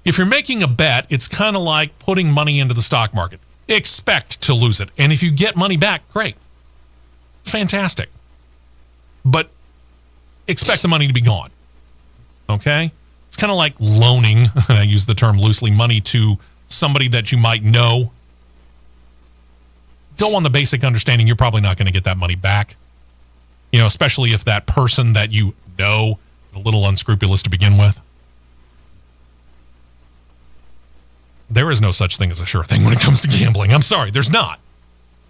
If you're making a bet, it's kind of like putting money into the stock market. Expect to lose it. And if you get money back, great. Fantastic. But expect the money to be gone. Okay? It's kind of like loaning, I use the term loosely, money to somebody that you might know. Go on the basic understanding you're probably not going to get that money back. Especially if that person that you know is a little unscrupulous to begin with. There is no such thing as a sure thing when it comes to gambling. I'm sorry, there's not.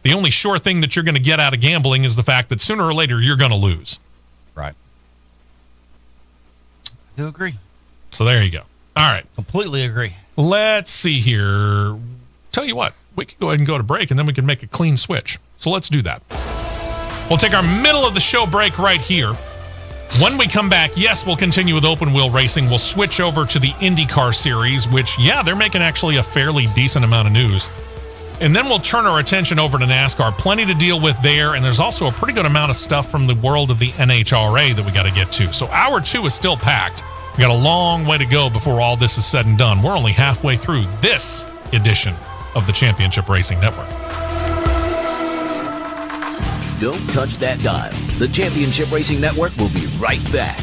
The only sure thing that you're going to get out of gambling is the fact that sooner or later you're going to lose. Right. I do agree. So there you go. All right. Completely agree. Let's see here. Tell you what, we can go ahead and go to break, and then we can make a clean switch. So let's do that. We'll take our middle of the show break right here. When we come back, yes, we'll continue with open wheel racing. We'll switch over to the Indycar series, which, they're making actually a fairly decent amount of news. And then we'll turn our attention over to NASCAR. Plenty to deal with there, and there's also a pretty good amount of stuff from the world of the NHRA that we got to get to. So hour 2 is still packed. We got a long way to go before all this is said and done. We're only halfway through this edition of the Championship Racing Network. Don't touch that dial. The Championship Racing Network will be right back.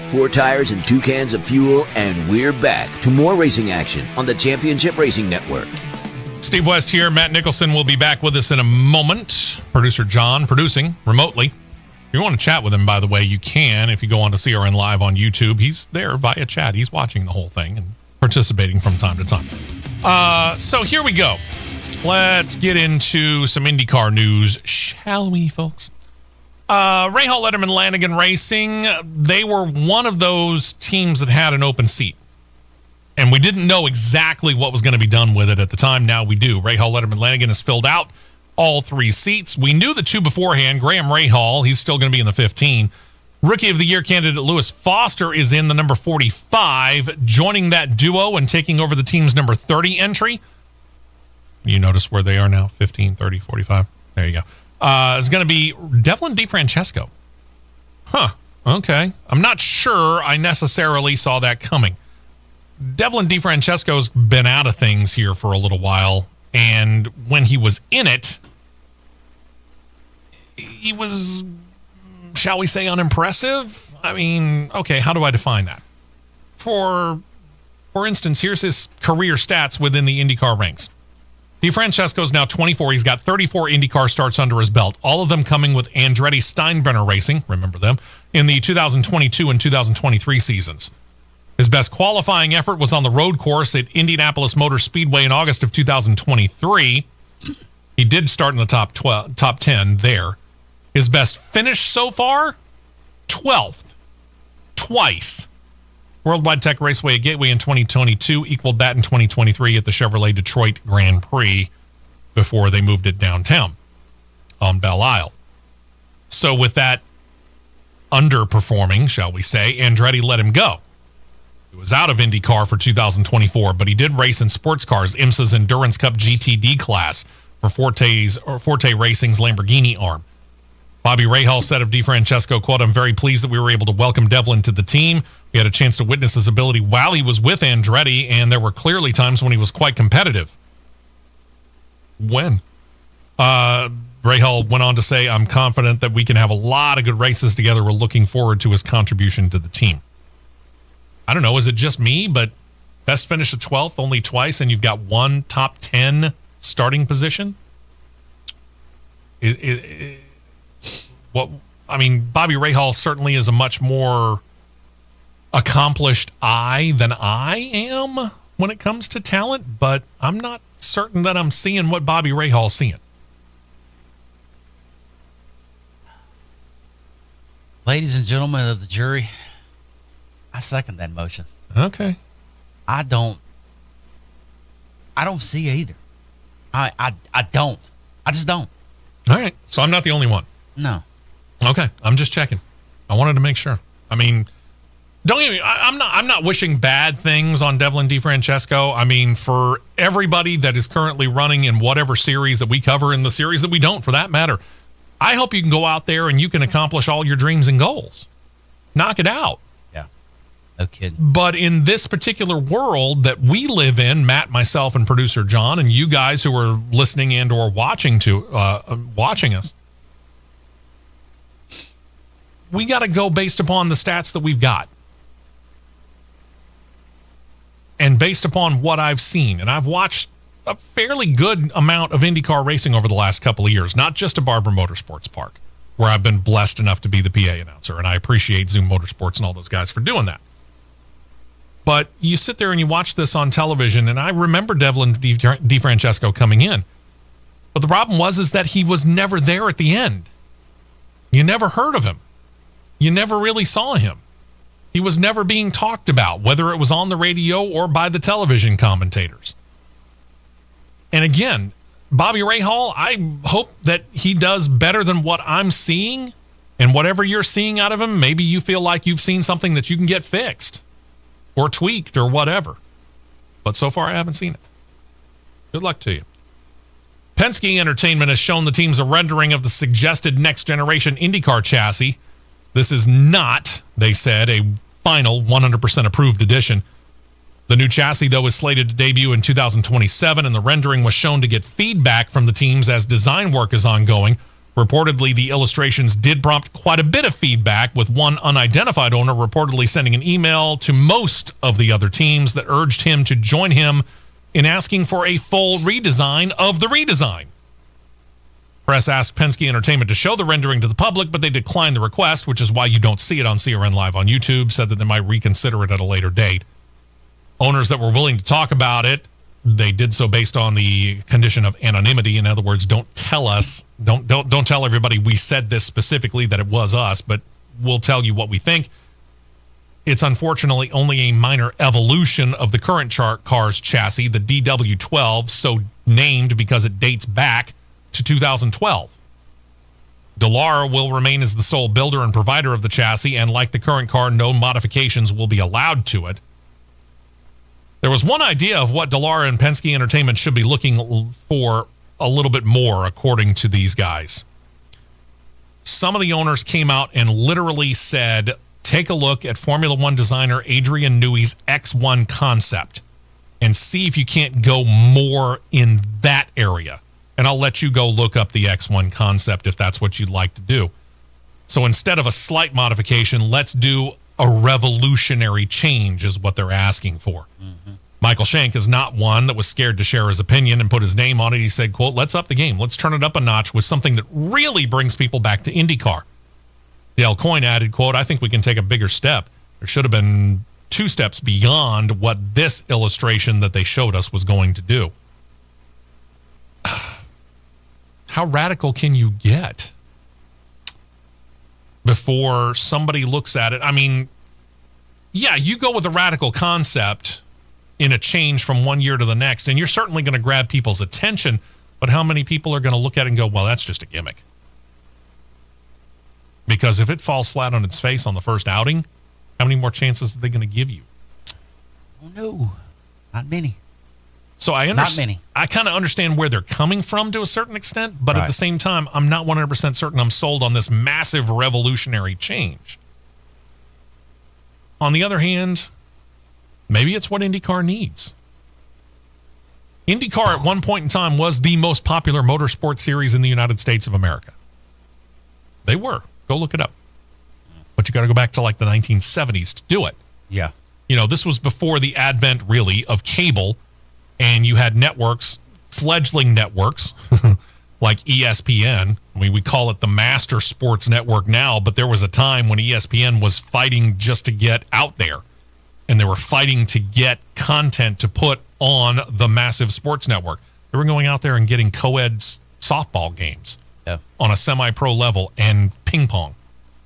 4 tires and 2 cans of fuel, and we're back to more racing action on the Championship Racing Network. Steve West here. Matt Nicholson will be back with us in a moment. Producer John producing remotely. If you want to chat with him, by the way, you can. If you go on to CRN Live on YouTube, he's there via chat. He's watching the whole thing and participating from time to time. So here we go. Let's get into some IndyCar news, shall we, folks? Rahal, Letterman, Lanigan Racing, they were one of those teams that had an open seat. And we didn't know exactly what was going to be done with it at the time. Now we do. Rahal, Letterman, Lanigan has filled out all 3 seats. We knew the 2 beforehand. Graham Rahal, he's still going to be in the 15. Rookie of the Year candidate Lewis Foster is in the number 45, joining that duo and taking over the team's number 30 entry. You notice where they are now, 15, 30, 45. There you go. Is going to be Devlin DeFrancesco. Huh, okay. I'm not sure I necessarily saw that coming. Devlin DeFrancesco's been out of things here for a little while, and when he was in it, he was, shall we say, unimpressive? I mean, okay, how do I define that? For instance, here's his career stats within the IndyCar ranks. DeFrancesco's now 24. He's got 34 IndyCar starts under his belt, all of them coming with Andretti Steinbrenner Racing, remember them, in the 2022 and 2023 seasons. His best qualifying effort was on the road course at Indianapolis Motor Speedway in August of 2023. He did start in the top 10 there. His best finish so far, 12th, twice. Worldwide Tech Raceway at Gateway in 2022 equaled that in 2023 at the Chevrolet Detroit Grand Prix before they moved it downtown on Belle Isle. So with that underperforming, shall we say, Andretti let him go. He was out of IndyCar for 2024, but he did race in sports cars, IMSA's Endurance Cup GTD class for Forte Racing's Lamborghini arm. Bobby Rahal said of DeFrancesco, quote, "I'm very pleased that we were able to welcome Devlin to the team. We had a chance to witness his ability while he was with Andretti, and there were clearly times when he was quite competitive." When? Rahal went on to say, "I'm confident that we can have a lot of good races together. We're looking forward to his contribution to the team." I don't know, is it just me, but best finish of 12th only twice, and you've got 1 top 10 starting position? Bobby Rahal certainly is a much more accomplished eye than I am when it comes to talent, but I'm not certain that I'm seeing what Bobby Rahal's seeing. Ladies and gentlemen of the jury, I second that motion. Okay. I don't see either. I don't. I just don't. All right. So I'm not the only one. No. Okay. I'm just checking. I wanted to make sure. I mean, don't get me. I'm not wishing bad things on Devlin DeFrancesco. I mean, for everybody that is currently running in whatever series that we cover, in the series that we don't, for that matter, I hope you can go out there and you can accomplish all your dreams and goals. Knock it out. Yeah. No kidding. But in this particular world that we live in, Matt, myself, and producer John, and you guys who are listening and or watching us, we got to go based upon the stats that we've got. And based upon what I've seen. And I've watched a fairly good amount of IndyCar racing over the last couple of years, not just at Barber Motorsports Park, where I've been blessed enough to be the PA announcer. And I appreciate Zoom Motorsports and all those guys for doing that. But you sit there and you watch this on television, and I remember Devlin DeFrancesco coming in. But the problem is that he was never there at the end. You never heard of him. You never really saw him. He was never being talked about, whether it was on the radio or by the television commentators. And again, Bobby Rahal, I hope that he does better than what I'm seeing. And whatever you're seeing out of him, maybe you feel like you've seen something that you can get fixed or tweaked or whatever. But so far, I haven't seen it. Good luck to you. Penske Entertainment has shown the teams a rendering of the suggested next-generation IndyCar chassis. This is not, they said, a final 100% approved edition. The new chassis, though, is slated to debut in 2027, and the rendering was shown to get feedback from the teams as design work is ongoing. Reportedly, the illustrations did prompt quite a bit of feedback, with one unidentified owner reportedly sending an email to most of the other teams that urged him to join him in asking for a full redesign of the redesign. Press asked Penske Entertainment to show the rendering to the public, but they declined the request, which is why you don't see it on CRN Live on YouTube, said that they might reconsider it at a later date. Owners that were willing to talk about it, they did so based on the condition of anonymity. In other words, don't tell us, don't tell everybody we said this specifically, that it was us, but we'll tell you what we think. It's unfortunately only a minor evolution of the current car's chassis, the DW12, so named because it dates back to 2012. Dallara will remain as the sole builder and provider of the chassis, and like the current car, no modifications will be allowed to it. There was one idea of what Dallara and Penske Entertainment should be looking for a little bit more, according to these guys. Some of the owners came out and literally said, take a look at Formula One designer Adrian Newey's X1 concept and see if you can't go more in that area. And I'll let you go look up the X1 concept if that's what you'd like to do. So instead of a slight modification, let's do a revolutionary change is what they're asking for. Mm-hmm. Michael Shank is not one that was scared to share his opinion and put his name on it. He said, quote, let's up the game. Let's turn it up a notch with something that really brings people back to IndyCar. Dale Coyne added, quote, I think we can take a bigger step. There should have been 2 steps beyond what this illustration that they showed us was going to do. How radical can you get before somebody looks at it? I mean, yeah, you go with a radical concept in a change from one year to the next, and you're certainly going to grab people's attention, but how many people are going to look at it and go, well, that's just a gimmick? Because if it falls flat on its face on the first outing, how many more chances are they going to give you? Oh, no. Not many. So I kind of understand where they're coming from to a certain extent, but at the same time, I'm not 100% certain I'm sold on this massive revolutionary change. On the other hand, maybe it's what IndyCar needs. IndyCar at one point in time was the most popular motorsport series in the United States of America. They were. Go look it up. But you got to go back to like the 1970s to do it. Yeah. You know, this was before the advent, really, of cable. And you had networks, fledgling networks, like ESPN. I mean, we call it the Master Sports Network now, but there was a time when ESPN was fighting just to get out there. And they were fighting to get content to put on the massive sports network. They were going out there and getting co-ed softball games on a semi-pro level and ping pong.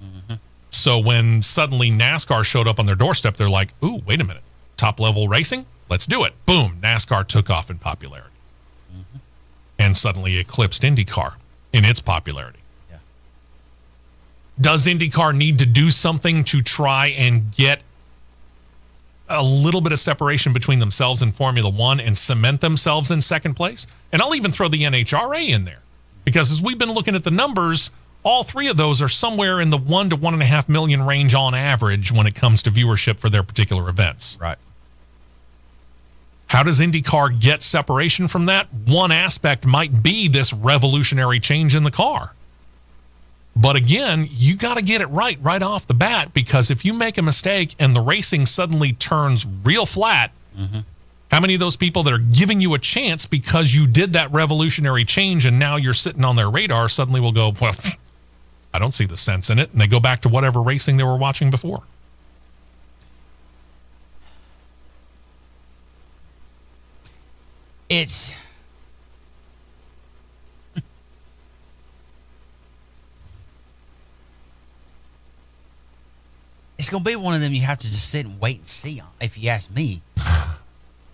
Mm-hmm. So when suddenly NASCAR showed up on their doorstep, they're like, ooh, wait a minute. Top-level racing? Let's do it. Boom. NASCAR took off in popularity. Mm-hmm. And suddenly eclipsed IndyCar in its popularity. Yeah. Does IndyCar need to do something to try and get a little bit of separation between themselves and Formula One and cement themselves in second place? And I'll even throw the NHRA in there. Because as we've been looking at the numbers, all 3 of those are somewhere in the 1 to 1.5 million range on average when it comes to viewership for their particular events. Right. How does IndyCar get separation from that? One aspect might be this revolutionary change in the car. But again, you got to get it right off the bat, because if you make a mistake and the racing suddenly turns real flat, mm-hmm. How many of those people that are giving you a chance because you did that revolutionary change and now you're sitting on their radar suddenly will go, well, I don't see the sense in it, and they go back to whatever racing they were watching before? It's going to be one of them you have to just sit and wait and see on, if you ask me.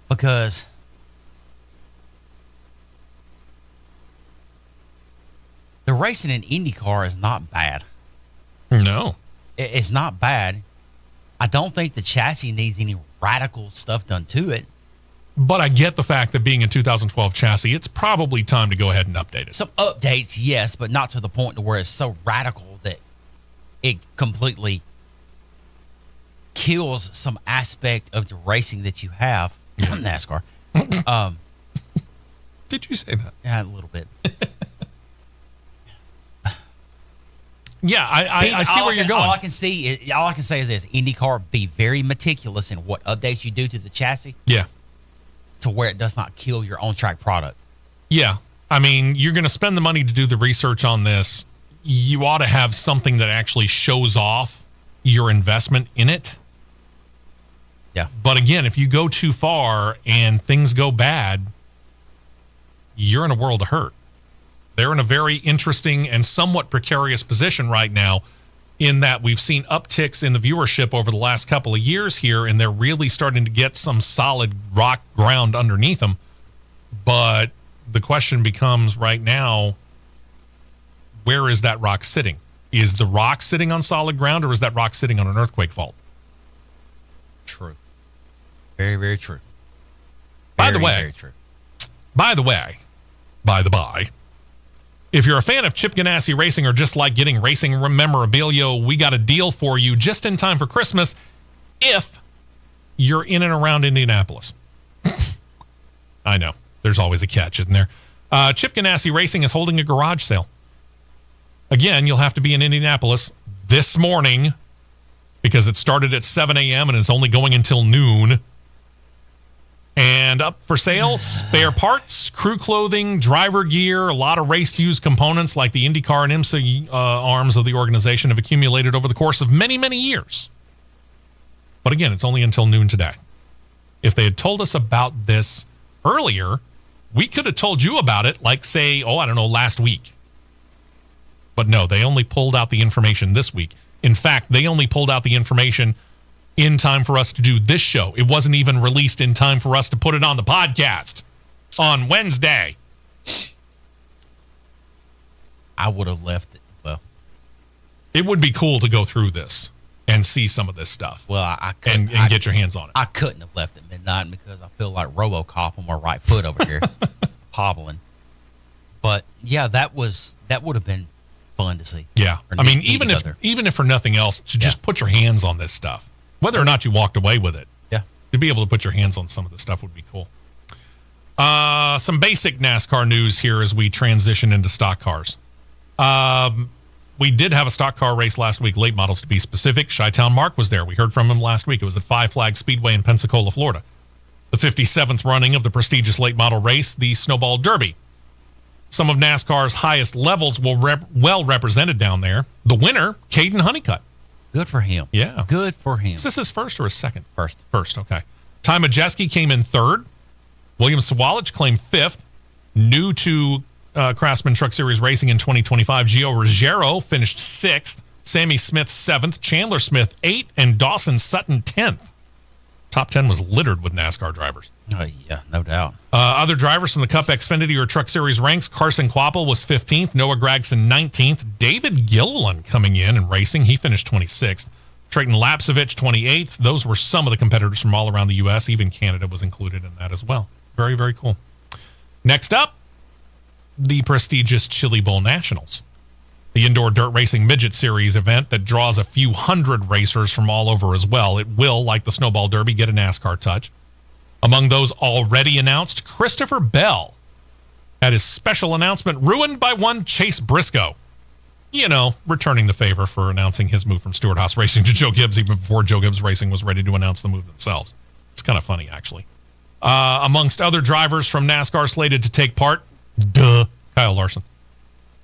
Because the racing in IndyCar is not bad. No. It's not bad. I don't think the chassis needs any radical stuff done to it. But I get the fact that being a 2012 chassis, it's probably time to go ahead and update it. Some updates, yes, but not to the point to where it's so radical that it completely kills some aspect of the racing that you have. NASCAR. Did you say that? Yeah, a little bit. Yeah, I see where you're going. All I can say is this: IndyCar, be very meticulous in what updates you do to the chassis. Yeah. To where it does not kill your on-track product. Yeah. I mean, you're going to spend the money to do the research on this. You ought to have something that actually shows off your investment in it. Yeah. But again, if you go too far and things go bad, you're in a world of hurt. They're in a very interesting and somewhat precarious position right now in that we've seen upticks in the viewership over the last couple of years here, and they're really starting to get some solid rock ground underneath them. But the question becomes right now, where is that rock sitting? Is the rock sitting on solid ground, or is that rock sitting on an earthquake fault? True. Very, very true. By the way, if you're a fan of Chip Ganassi Racing or just like getting racing memorabilia, we got a deal for you just in time for Christmas if you're in and around Indianapolis. I know. There's always a catch, isn't there? Chip Ganassi Racing is holding a garage sale. Again, you'll have to be in Indianapolis this morning because it started at 7 a.m. and is only going until noon. And up for sale, spare parts, crew clothing, driver gear, a lot of race-used components like the Indycar and IMSA arms of the organization have accumulated over the course of many, many years. But again, it's only until noon today. If they had told us about this earlier, we could have told you about it, like, say, last week. But no, they only pulled out the information this week. In fact, they only pulled out the information in time for us to do this show. It wasn't even released in time for us to put it on the podcast on Wednesday. I would have left it. Well, it would be cool to go through this and see some of this stuff. Well, I couldn't, and get your hands on it. I couldn't have left at midnight because I feel like RoboCop on my right foot over here, hobbling. But yeah, that would have been fun to see. Yeah, I mean, even if for nothing else, to just put your hands on this stuff, whether or not you walked away with it. Yeah, to be able to put your hands on some of this stuff would be cool. Some basic NASCAR news here as we transition into stock cars. We did have a stock car race last week, late models to be specific. Chi-Town Mark was there. We heard from him last week. It was at Five Flag Speedway in Pensacola, Florida. The 57th running of the prestigious late model race, the Snowball Derby. Some of NASCAR's highest levels were well represented down there. The winner, Caden Honeycutt. Good for him. Yeah. Good for him. Is this his first or his second? First. First, okay. Ty Majeski came in third. William Sawalich claimed fifth. New to Craftsman Truck Series Racing in 2025, Gio Ruggiero finished sixth. Sammy Smith seventh. Chandler Smith eighth. And Dawson Sutton 10th. Top 10 was littered with NASCAR drivers. Yeah, no doubt. Other drivers from the Cup Xfinity or Truck Series ranks, Carson Quapple was 15th, Noah Gragson 19th, David Gilliland coming in and racing, he finished 26th, Trayton Lapsevich 28th. Those were some of the competitors from all around the U.S., even Canada was included in that as well. Very, very cool. Next up, the prestigious Chili Bowl Nationals, the indoor dirt racing midget series event that draws a few hundred racers from all over as well. It will, like the Snowball Derby, get a NASCAR touch. Among those already announced, Christopher Bell had his special announcement ruined by one Chase Briscoe. You know, returning the favor for announcing his move from Stewart Haas Racing to Joe Gibbs even before Joe Gibbs Racing was ready to announce the move themselves. It's kind of funny, actually. Amongst other drivers from NASCAR slated to take part, Kyle Larson.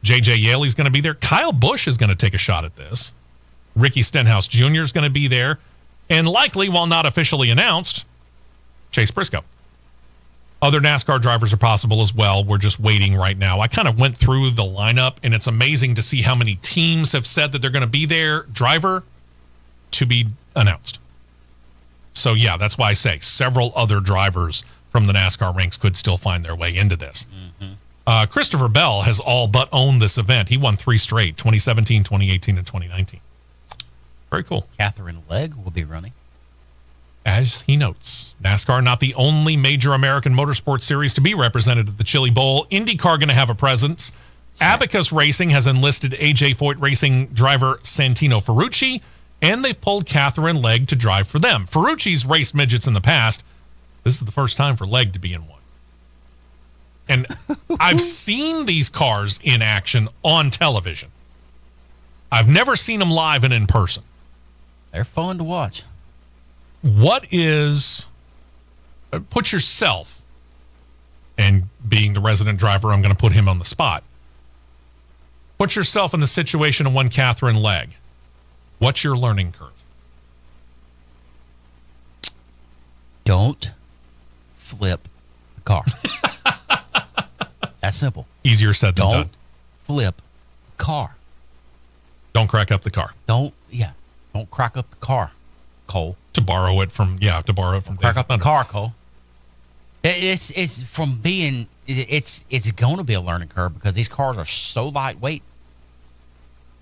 J.J. Yaley's going to be there. Kyle Busch is going to take a shot at this. Ricky Stenhouse Jr. is going to be there. And likely, while not officially announced, Chase Briscoe. Other NASCAR drivers are possible as well. We're just waiting right now. I kind of went through the lineup, and it's amazing to see how many teams have said that they're going to be there. Driver to be announced. So, yeah, that's why I say several other drivers from the NASCAR ranks could still find their way into this. Mm-hmm. Christopher Bell has all but owned this event. He won 3 straight, 2017, 2018, and 2019. Very cool. Catherine Legg will be running. As he notes, NASCAR not the only major American motorsports series to be represented at the Chili Bowl. IndyCar going to have a presence. Abacus Racing has enlisted AJ Foyt Racing driver Santino Ferrucci, and they've pulled Catherine Legg to drive for them. Ferrucci's raced midgets in the past. This is the first time for Legg to be in one. And I've seen these cars in action on television. I've never seen them live and in person. They're fun to watch. What is, put yourself, and being the resident driver, I'm going to put him on the spot. Put yourself in the situation of one Catherine Legg. What's your learning curve? Don't flip the car. That's simple. Easier said than done. Don't flip the car. Don't crack up the car. Don't crack up the car, Cole. To borrow it from Days Crack of up the Thunder. car, Cole. It's from being, it's going to be a learning curve because these cars are so lightweight.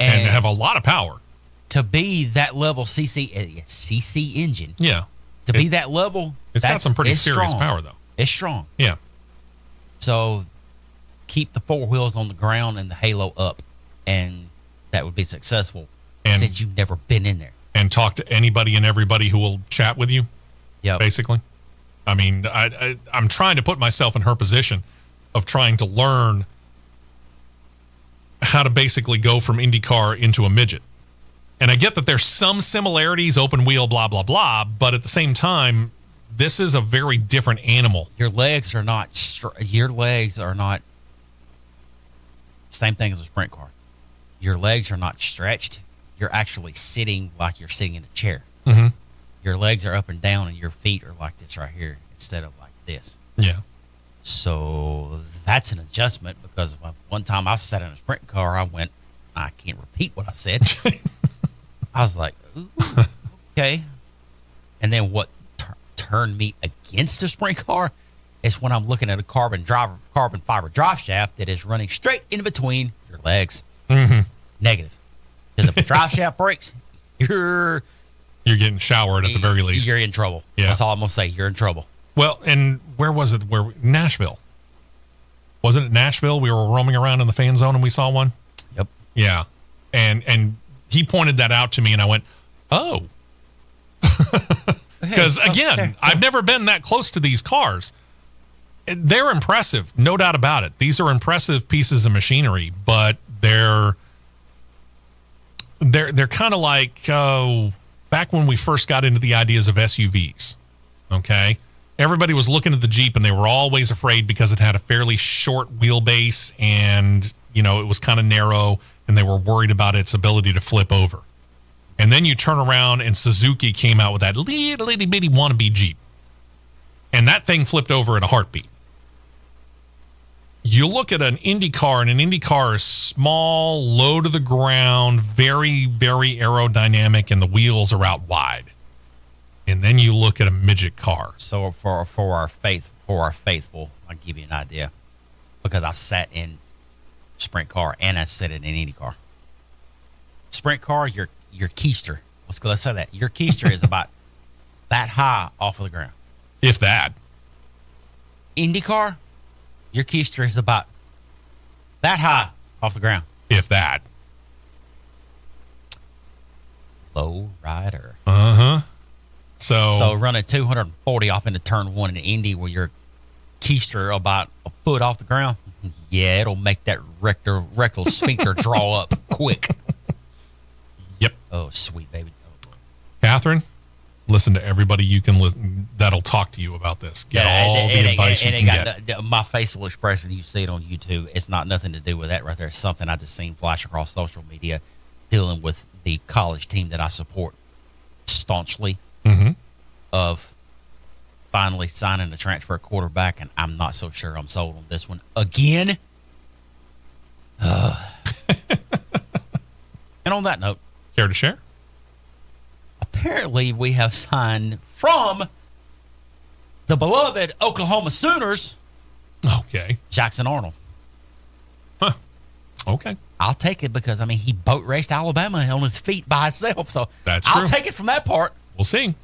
And have a lot of power. To be that level CC engine. Yeah. To be that level, It's got some pretty serious strong. power, though. It's strong. Yeah. So keep the four wheels on the ground and the halo up, and that would be successful since you've never been in there. And talk to anybody and everybody who will chat with you, Yep. basically. I mean, I'm trying to put myself in her position of trying to learn how to basically go from IndyCar into a midget. And I get that there's some similarities, open wheel, blah, blah, blah, but at the same time, this is a very different animal. Your legs are not same thing as a sprint car. Your legs are not stretched. You're actually sitting like you're sitting in a chair. Mm-hmm. Your legs are up and down, and your feet are like this right here instead of like this. Yeah. So that's an adjustment because one time I sat in a sprint car, I can't repeat what I said. I was like, ooh, okay. And then what turned me against a sprint car is when I'm looking at a carbon fiber drive shaft that is running straight in between your legs. Mm-hmm. Negative. Because if the drive shaft breaks, you're getting showered at the very least. You're in trouble. Yeah. That's all I'm going to say. You're in trouble. Well, and where was it? Nashville. Wasn't it Nashville? We were roaming around in the fan zone and we saw one? Yep. Yeah. And he pointed that out to me and I went, oh. Because, again, I've never been that close to these cars. They're impressive, no doubt about it. These are impressive pieces of machinery, but they're kind of like back when we first got into the ideas of SUVs, okay? Everybody was looking at the Jeep, and they were always afraid because it had a fairly short wheelbase and, it was kind of narrow, and they were worried about its ability to flip over. And then you turn around, and Suzuki came out with that little bitty wannabe Jeep. And that thing flipped over at a heartbeat. You look at an IndyCar, and an IndyCar is small, low to the ground, very, very aerodynamic, and the wheels are out wide. And then you look at a midget car. So for our faithful, I'll give you an idea. Because I've sat in sprint car and I sat in an IndyCar. Sprint car, your keister. Let's say that. Your keister is about that high off of the ground. If that. IndyCar, your keister is about that high off the ground. If that. Low rider. Uh-huh. So running 240 off into turn one in Indy where your keister about a foot off the ground, yeah, it'll make that rectal sphincter draw up quick. Yep. Oh, sweet baby. Oh. Catherine, listen to everybody you can listen that'll talk to you about this. Get all the advice you can get. My facial expression, you see it on YouTube, it's not nothing to do with that right there. It's something I just seen flash across social media dealing with the college team that I support staunchly of finally signing a transfer quarterback, and I'm not so sure I'm sold on this one again. And on that note, care to share? Apparently we have signed from the beloved Oklahoma Sooners, Okay. Jackson Arnold. Huh. Okay. I'll take it because, he boat raced Alabama on his feet by himself. So That's I'll true. take it from that part. We'll see.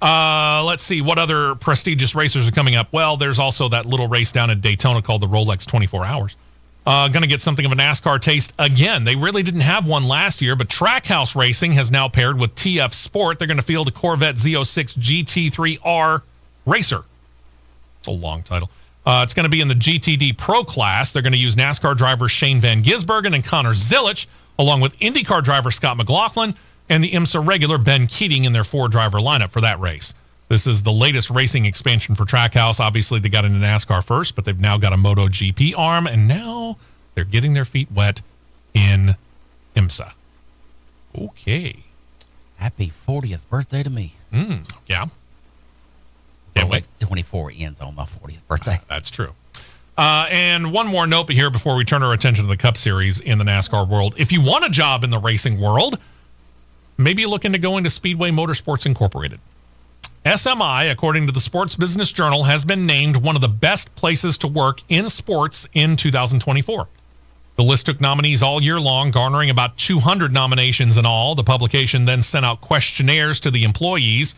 Let's see. What other prestigious racers are coming up? Well, there's also that little race down at Daytona called the Rolex 24 Hours. Going to get something of a NASCAR taste again. They really didn't have one last year, but Trackhouse Racing has now paired with TF Sport. They're going to field a Corvette Z06 GT3R Racer. It's a long title. It's going to be in the GTD Pro class. They're going to use NASCAR drivers Shane Van Gisbergen and Connor Zilisch, along with IndyCar driver Scott McLaughlin and the IMSA regular Ben Keating in their 4-driver lineup for that race. This is the latest racing expansion for Trackhouse. Obviously, they got into NASCAR first, but they've now got a MotoGP arm, and now they're getting their feet wet in IMSA. Okay. Happy 40th birthday to me. Yeah. Can't wait. 24 ends on my 40th birthday. That's true. And one more note here before we turn our attention to the Cup Series in the NASCAR world. If you want a job in the racing world, maybe look into going to Speedway Motorsports Incorporated. SMI, according to the Sports Business Journal, has been named one of the best places to work in sports in 2024. The list took nominees all year long, garnering about 200 nominations in all. The publication then sent out questionnaires to the employees.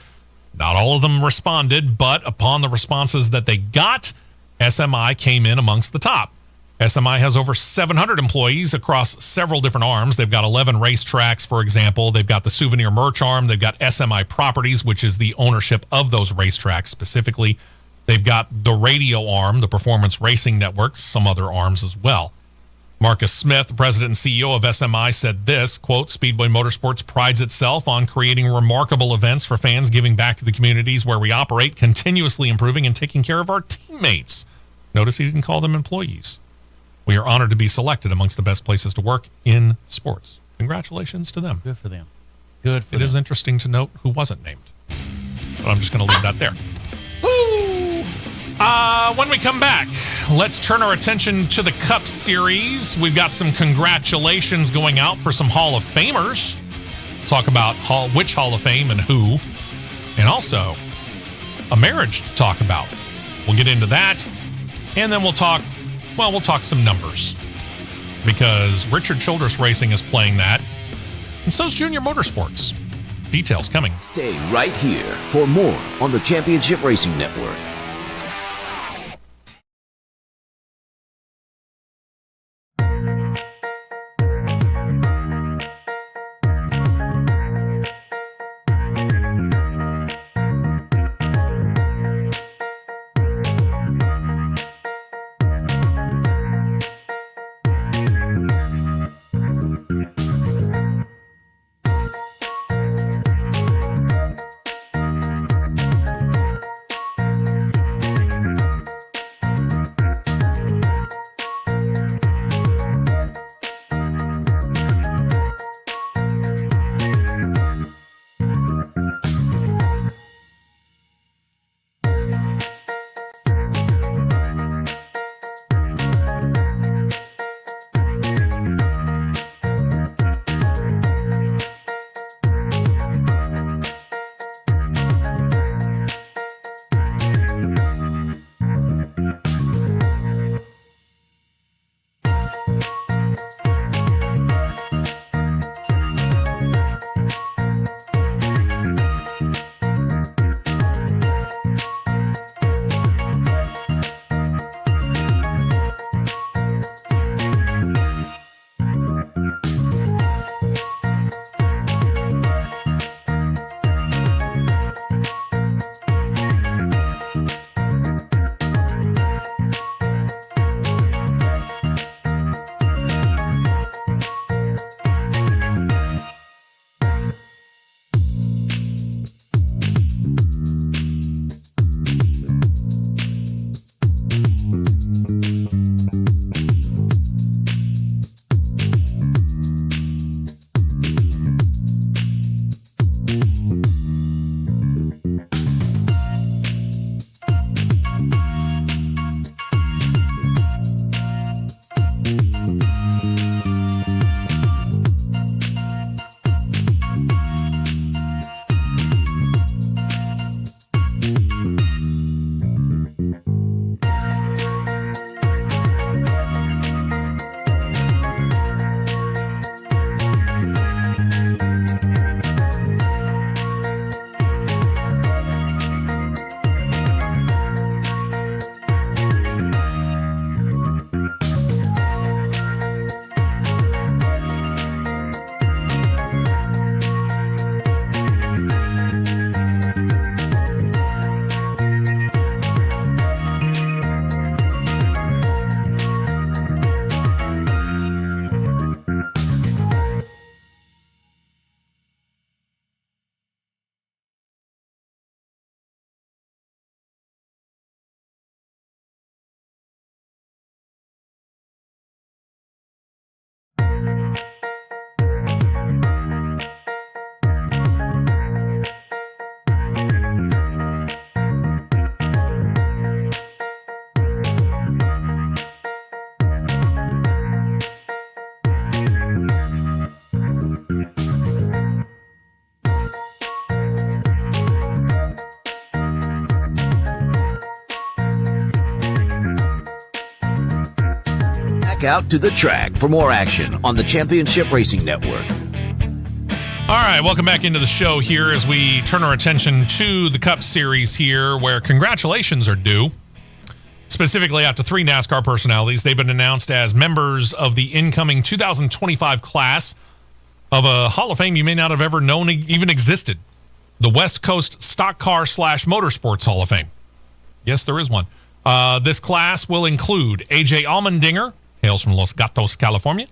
Not all of them responded, but upon the responses that they got, SMI came in amongst the top. SMI has over 700 employees across several different arms. They've got 11 racetracks, for example. They've got the souvenir merch arm. They've got SMI Properties, which is the ownership of those racetracks specifically. They've got the radio arm, the Performance Racing Network, some other arms as well. Marcus Smith, the president and CEO of SMI, said this, quote, Speedway Motorsports prides itself on creating remarkable events for fans, giving back to the communities where we operate, continuously improving and taking care of our teammates. Notice he didn't call them employees. We are honored to be selected amongst the best places to work in sports. Congratulations to them. Good for them. Good for It them. is interesting to note who wasn't named. But I'm just going to leave that there. When we come back, let's turn our attention to the Cup Series. We've got some congratulations going out for some Hall of Famers. Talk about which Hall of Fame and who. And also, a marriage to talk about. We'll get into that. And then we'll talk some numbers. Because Richard Childress Racing is playing that. And so's Junior Motorsports. Details coming. Stay right here for more on the Championship Racing Network. out to the track for more action on the Championship Racing Network. All right, welcome back into the show here as we turn our attention to the Cup Series here, where congratulations are due. Specifically out to 3 NASCAR personalities. They've been announced as members of the incoming 2025 class of a Hall of Fame you may not have ever known even existed. The West Coast Stock Car / Motorsports Hall of Fame. Yes, there is one. This class will include A.J. Allmendinger, hails from Los Gatos, California.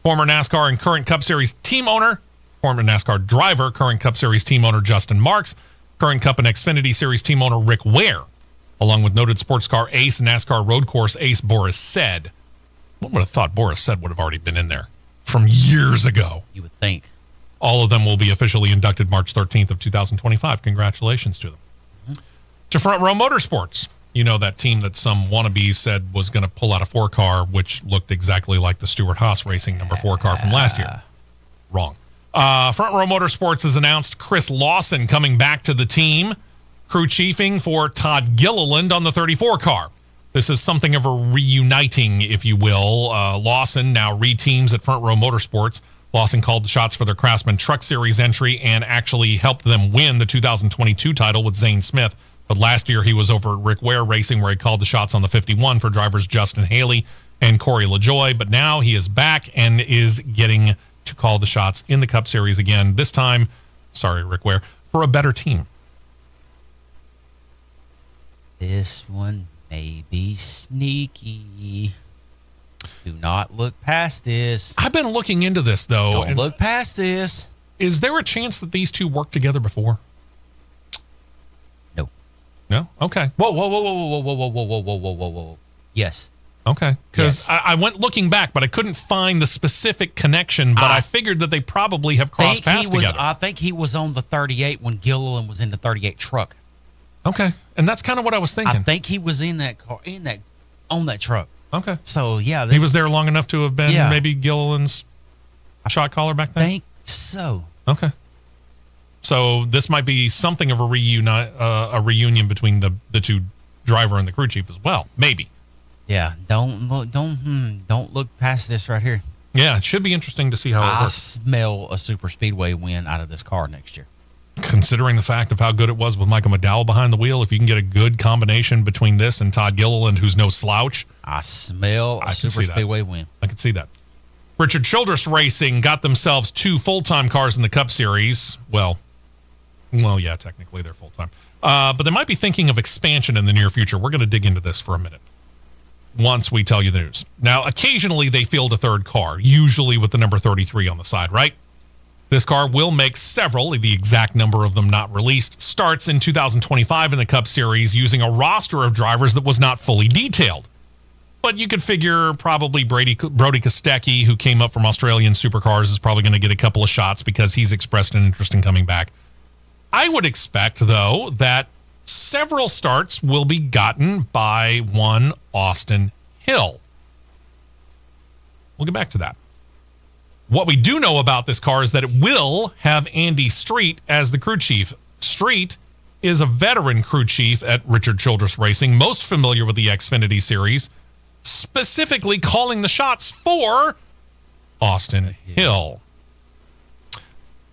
Former NASCAR and current Cup Series team owner, former NASCAR driver, current Cup Series team owner Justin Marks, current Cup and Xfinity Series team owner Rick Ware, along with noted sports car ace, NASCAR road course ace Boris Said. One would have thought Boris Said would have already been in there from years ago. You would think. All of them will be officially inducted March 13th of 2025. Congratulations to them. Mm-hmm. To Front Row Motorsports. You know, that team that some wannabes said was going to pull out a 4-car, which looked exactly like the Stewart Haas Racing number 4 car from last year. Wrong. Front Row Motorsports has announced Chris Lawson coming back to the team, crew chiefing for Todd Gilliland on the 34 car. This is something of a reuniting, if you will. Lawson now re-teams at Front Row Motorsports. Lawson called the shots for their Craftsman Truck Series entry and actually helped them win the 2022 title with Zane Smith. But last year he was over at Rick Ware Racing, where he called the shots on the 51 for drivers Justin Haley and Corey LaJoie. But now he is back and is getting to call the shots in the Cup Series again. This time, sorry, Rick Ware, for a better team. This one may be sneaky. Do not look past this. I've been looking into this, though. Don't look past this. Is there a chance that these two worked together before? No. No? Okay. Whoa, whoa, whoa, whoa, whoa, whoa, whoa, whoa, whoa, whoa, whoa, whoa. Yes. Okay. Because Yes. I went looking back, but I couldn't find the specific connection, but I figured that they probably have crossed paths together. I think he was on the 38 when Gilliland was in the 38 truck. Okay. And that's kind of what I was thinking. I think he was in that car, on that truck. Okay. So, yeah. He was there long enough to have been Yeah. maybe Gilliland's shot caller back then? I think so. Okay. So this might be something of a reunion between the two driver and the crew chief as well. Maybe. Yeah. Don't look past this right here. Yeah, it should be interesting to see how it I works. smell a super speedway win out of this car next year. Considering the fact of how good it was with Michael McDowell behind the wheel, if you can get a good combination between this and Todd Gilliland, who's no slouch, I smell a super speedway win. I can see that. Richard Childress Racing got themselves 2 full-time cars in the Cup Series. Well, yeah, technically they're full-time. But they might be thinking of expansion in the near future. We're going to dig into this for a minute once we tell you the news. Now, occasionally they field a 3rd car, usually with the number 33 on the side, right? This car will make several, the exact number of them not released, starts in 2025 in the Cup Series using a roster of drivers that was not fully detailed. But you could figure probably Brody Kostecki, who came up from Australian Supercars, is probably going to get a couple of shots because he's expressed an interest in coming back. I would expect, though, that several starts will be gotten by one Austin Hill. We'll get back to that. What we do know about this car is that it will have Andy Street as the crew chief. Street is a veteran crew chief at Richard Childress Racing, most familiar with the Xfinity Series, specifically calling the shots for Austin Hill.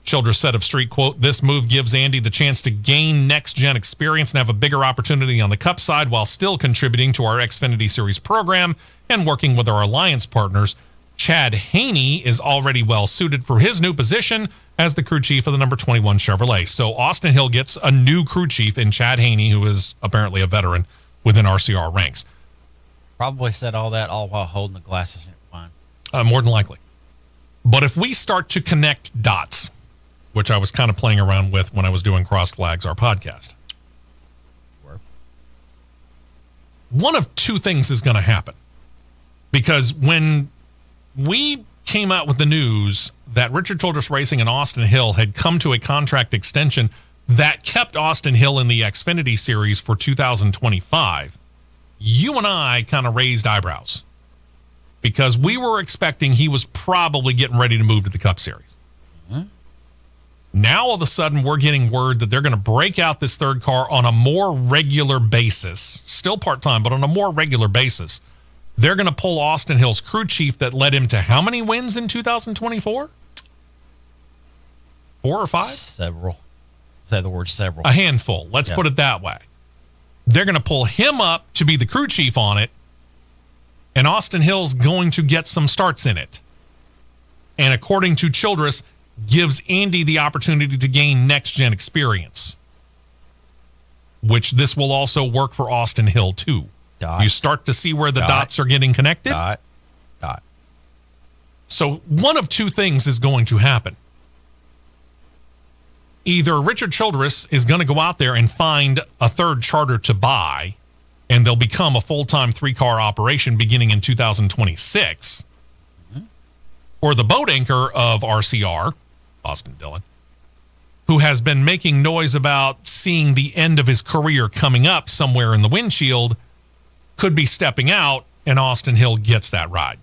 Childress said of Street, quote, "This move gives Andy the chance to gain next-gen experience and have a bigger opportunity on the Cup side while still contributing to our Xfinity Series program and working with our alliance partners. Chad Haney is already well suited for his new position as the crew chief of the number 21 Chevrolet." So Austin Hill gets a new crew chief in Chad Haney, who is apparently a veteran within RCR ranks. Probably said all that all while holding the glasses in wine. More than likely. But if we start to connect dots, which I was kind of playing around with when I was doing Crossed Flags, our podcast, one of two things is going to happen. Because when we came out with the news that Richard Childress Racing and Austin Hill had come to a contract extension that kept Austin Hill in the Xfinity Series for 2025, you and I kind of raised eyebrows because we were expecting he was probably getting ready to move to the Cup Series. Mm-hmm. Now, all of a sudden, we're getting word that they're going to break out this 3rd car on a more regular basis, still part-time, but on a more regular basis, They're going to pull Austin Hill's crew chief that led him to how many wins in 2024? 4 or 5? Several. Say the word several. A handful. Let's put it that way. They're going to pull him up to be the crew chief on it, and Austin Hill's going to get some starts in it. And according to Childress, gives Andy the opportunity to gain next-gen experience, which this will also work for Austin Hill, too. Dot. You start to see where the dots are getting connected. Dot. So one of two things is going to happen. Either Richard Childress is going to go out there and find a third charter to buy, and they'll become a full-time 3-car operation beginning in 2026, or the boat anchor of RCR, Austin Dillon, who has been making noise about seeing the end of his career coming up somewhere in the windshield, could be stepping out, and Austin Hill gets that ride.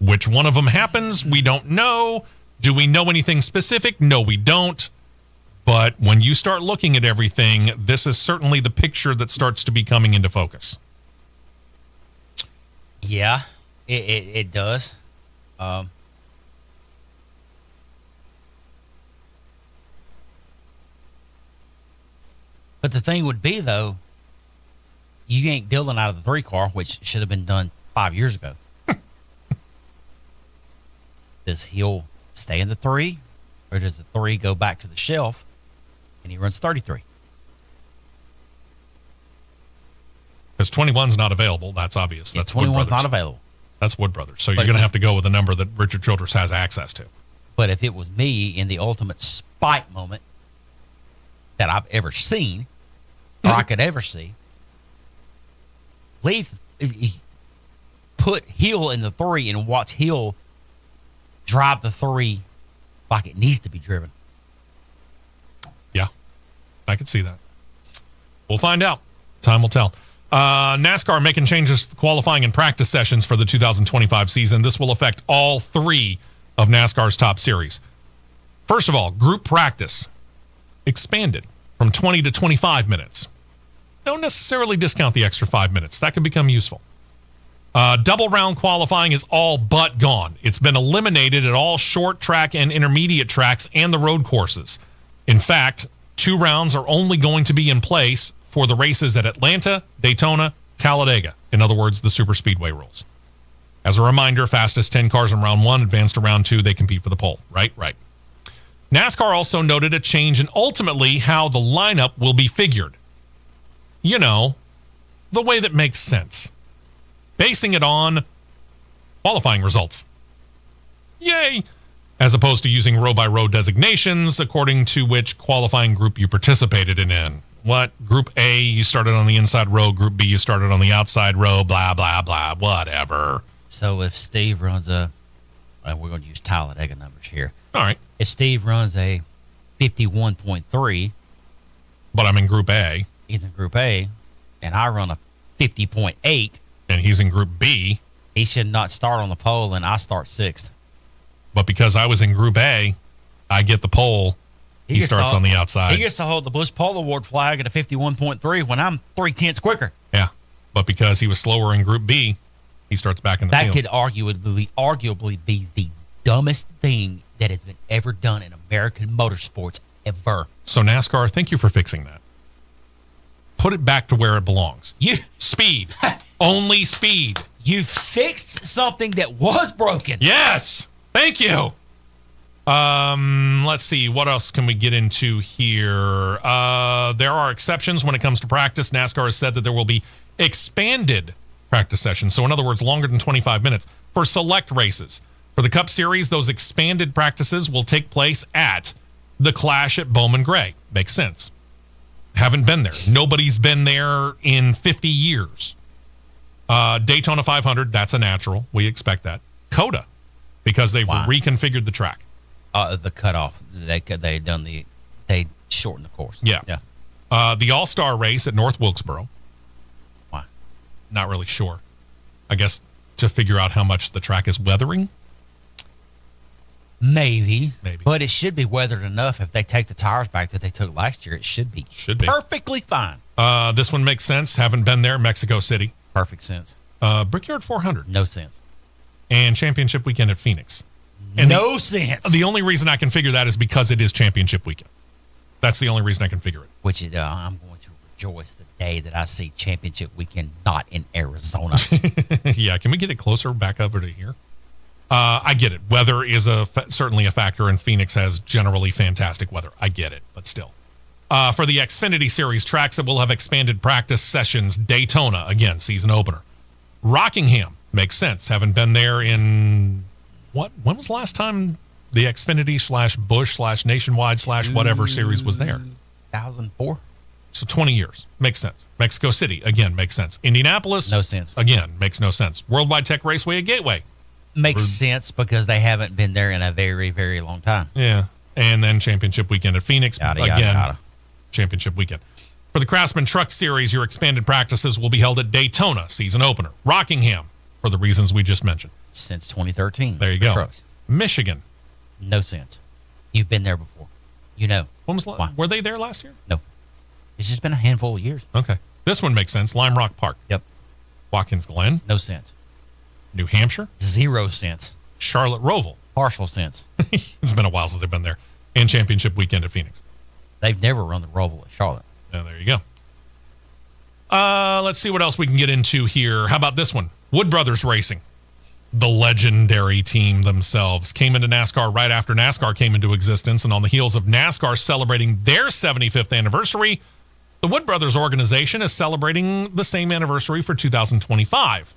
Which one of them happens? We don't know. Do we know anything specific? No, we don't. But when you start looking at everything, this is certainly the picture that starts to be coming into focus. Yeah, it does. But the thing would be, though, you ain't Dillon out of the 3-car, which should have been done 5 years ago. Does Hill stay in the 3, or does the 3 go back to the shelf and he runs 33? Because 21's not available. That's obvious. That's Wood 21's Brothers. not available. That's Wood Brothers. So you're going to have to go with a number that Richard Childress has access to. But if it was me in the ultimate spite moment that I've ever seen, or I could ever see, put Hill in the 3 and watch Hill drive the 3 like it needs to be driven. Yeah, I could see that. We'll find out. Time will tell. NASCAR making changes to qualifying and practice sessions for the 2025 season. This will affect all 3 of NASCAR's top series. First of all, group practice expanded from 20 to 25 minutes. Don't necessarily discount the extra 5 minutes. That could become useful. Double round qualifying is all but gone. It's been eliminated at all short track and intermediate tracks and the road courses. In fact, 2 rounds are only going to be in place for the races at Atlanta, Daytona, Talladega. In other words, the super speedway rules. As a reminder, fastest 10 cars in round 1 advance to round 2. They compete for the pole. Right. NASCAR also noted a change in ultimately how the lineup will be figured. You know, the way that makes sense. Basing it on qualifying results. Yay! As opposed to using row-by-row designations according to which qualifying group you participated in. What? Group A, you started on the inside row. Group B, you started on the outside row. Blah, blah, blah. Whatever. So if Steve runs we're going to use Talladega numbers here. All right. If Steve runs a 51.3. But I'm in Group A. He's in Group A. And I run a 50.8. And he's in Group B. He should not start on the pole, and I start 6th. But because I was in Group A, I get the pole. He starts on the outside. He gets to hold the Bush Pole Award flag at a 51.3 when I'm 0.3 quicker. Yeah. But because he was slower in Group B, he starts back in the field. That could arguably be the dumbest thing that has been ever done in American motorsports ever. So NASCAR, thank you for fixing that. Put it back to where it belongs. Speed. Only speed. You fixed something that was broken. Yes. Thank you. Let's see. What else can we get into here? There are exceptions when it comes to practice. NASCAR has said that there will be expanded practice sessions. So in other words, longer than 25 minutes for select races. For the Cup Series, those expanded practices will take place at the Clash at Bowman Gray. Makes sense. Haven't been there. Nobody's been there in 50 years. Daytona 500, that's a natural. We expect that. COTA, because they've reconfigured the track. The cutoff. They shortened the course. Yeah. The All-Star race at North Wilkesboro. Why? Not really sure. I guess to figure out how much the track is weathering. Maybe. But it should be weathered enough if they take the tires back that they took last year. It should be. Should be. Perfectly fine. This one makes sense. Haven't been there. Mexico City. Perfect sense. Brickyard 400. No sense. And championship weekend at Phoenix. And no sense. The only reason I can figure that is because it is championship weekend. That's the only reason I can figure it. Which I'm going to rejoice the day that I see championship weekend not in Arizona. Yeah, can we get it closer back over to here? I get it. Weather is certainly a factor, and Phoenix has generally fantastic weather. I get it, but still. For the Xfinity Series tracks that will have expanded practice sessions, Daytona, again, season opener. Rockingham, makes sense. Haven't been there in, when was the last time the Xfinity / Nationwide / whatever series was there? 2004. So 20 years. Makes sense. Mexico City, again, makes sense. Indianapolis. No sense. Again, makes no sense. Worldwide Tech Raceway at Gateway. Makes sense because they haven't been there in a very, very long time. Yeah. And then championship weekend at Phoenix. Again, championship weekend. For the Craftsman Truck Series, your expanded practices will be held at Daytona, season opener. Rockingham, for the reasons we just mentioned. Since 2013. There you go. Trucks. Michigan. No sense. You've been there before. You know. When was Why? Were they there last year? No. It's just been a handful of years. Okay. This one makes sense. Lime Rock Park. Yep. Watkins Glen. No sense. New Hampshire. 0 sense. Charlotte Roval. Partial sense. It's been a while since they've been there. And championship weekend at Phoenix. They've never run the Roval at Charlotte. Yeah, there you go. Let's see what else we can get into here. How about this one? Wood Brothers Racing. The legendary team themselves came into NASCAR right after NASCAR came into existence, and on the heels of NASCAR celebrating their 75th anniversary, the Wood Brothers organization is celebrating the same anniversary for 2025.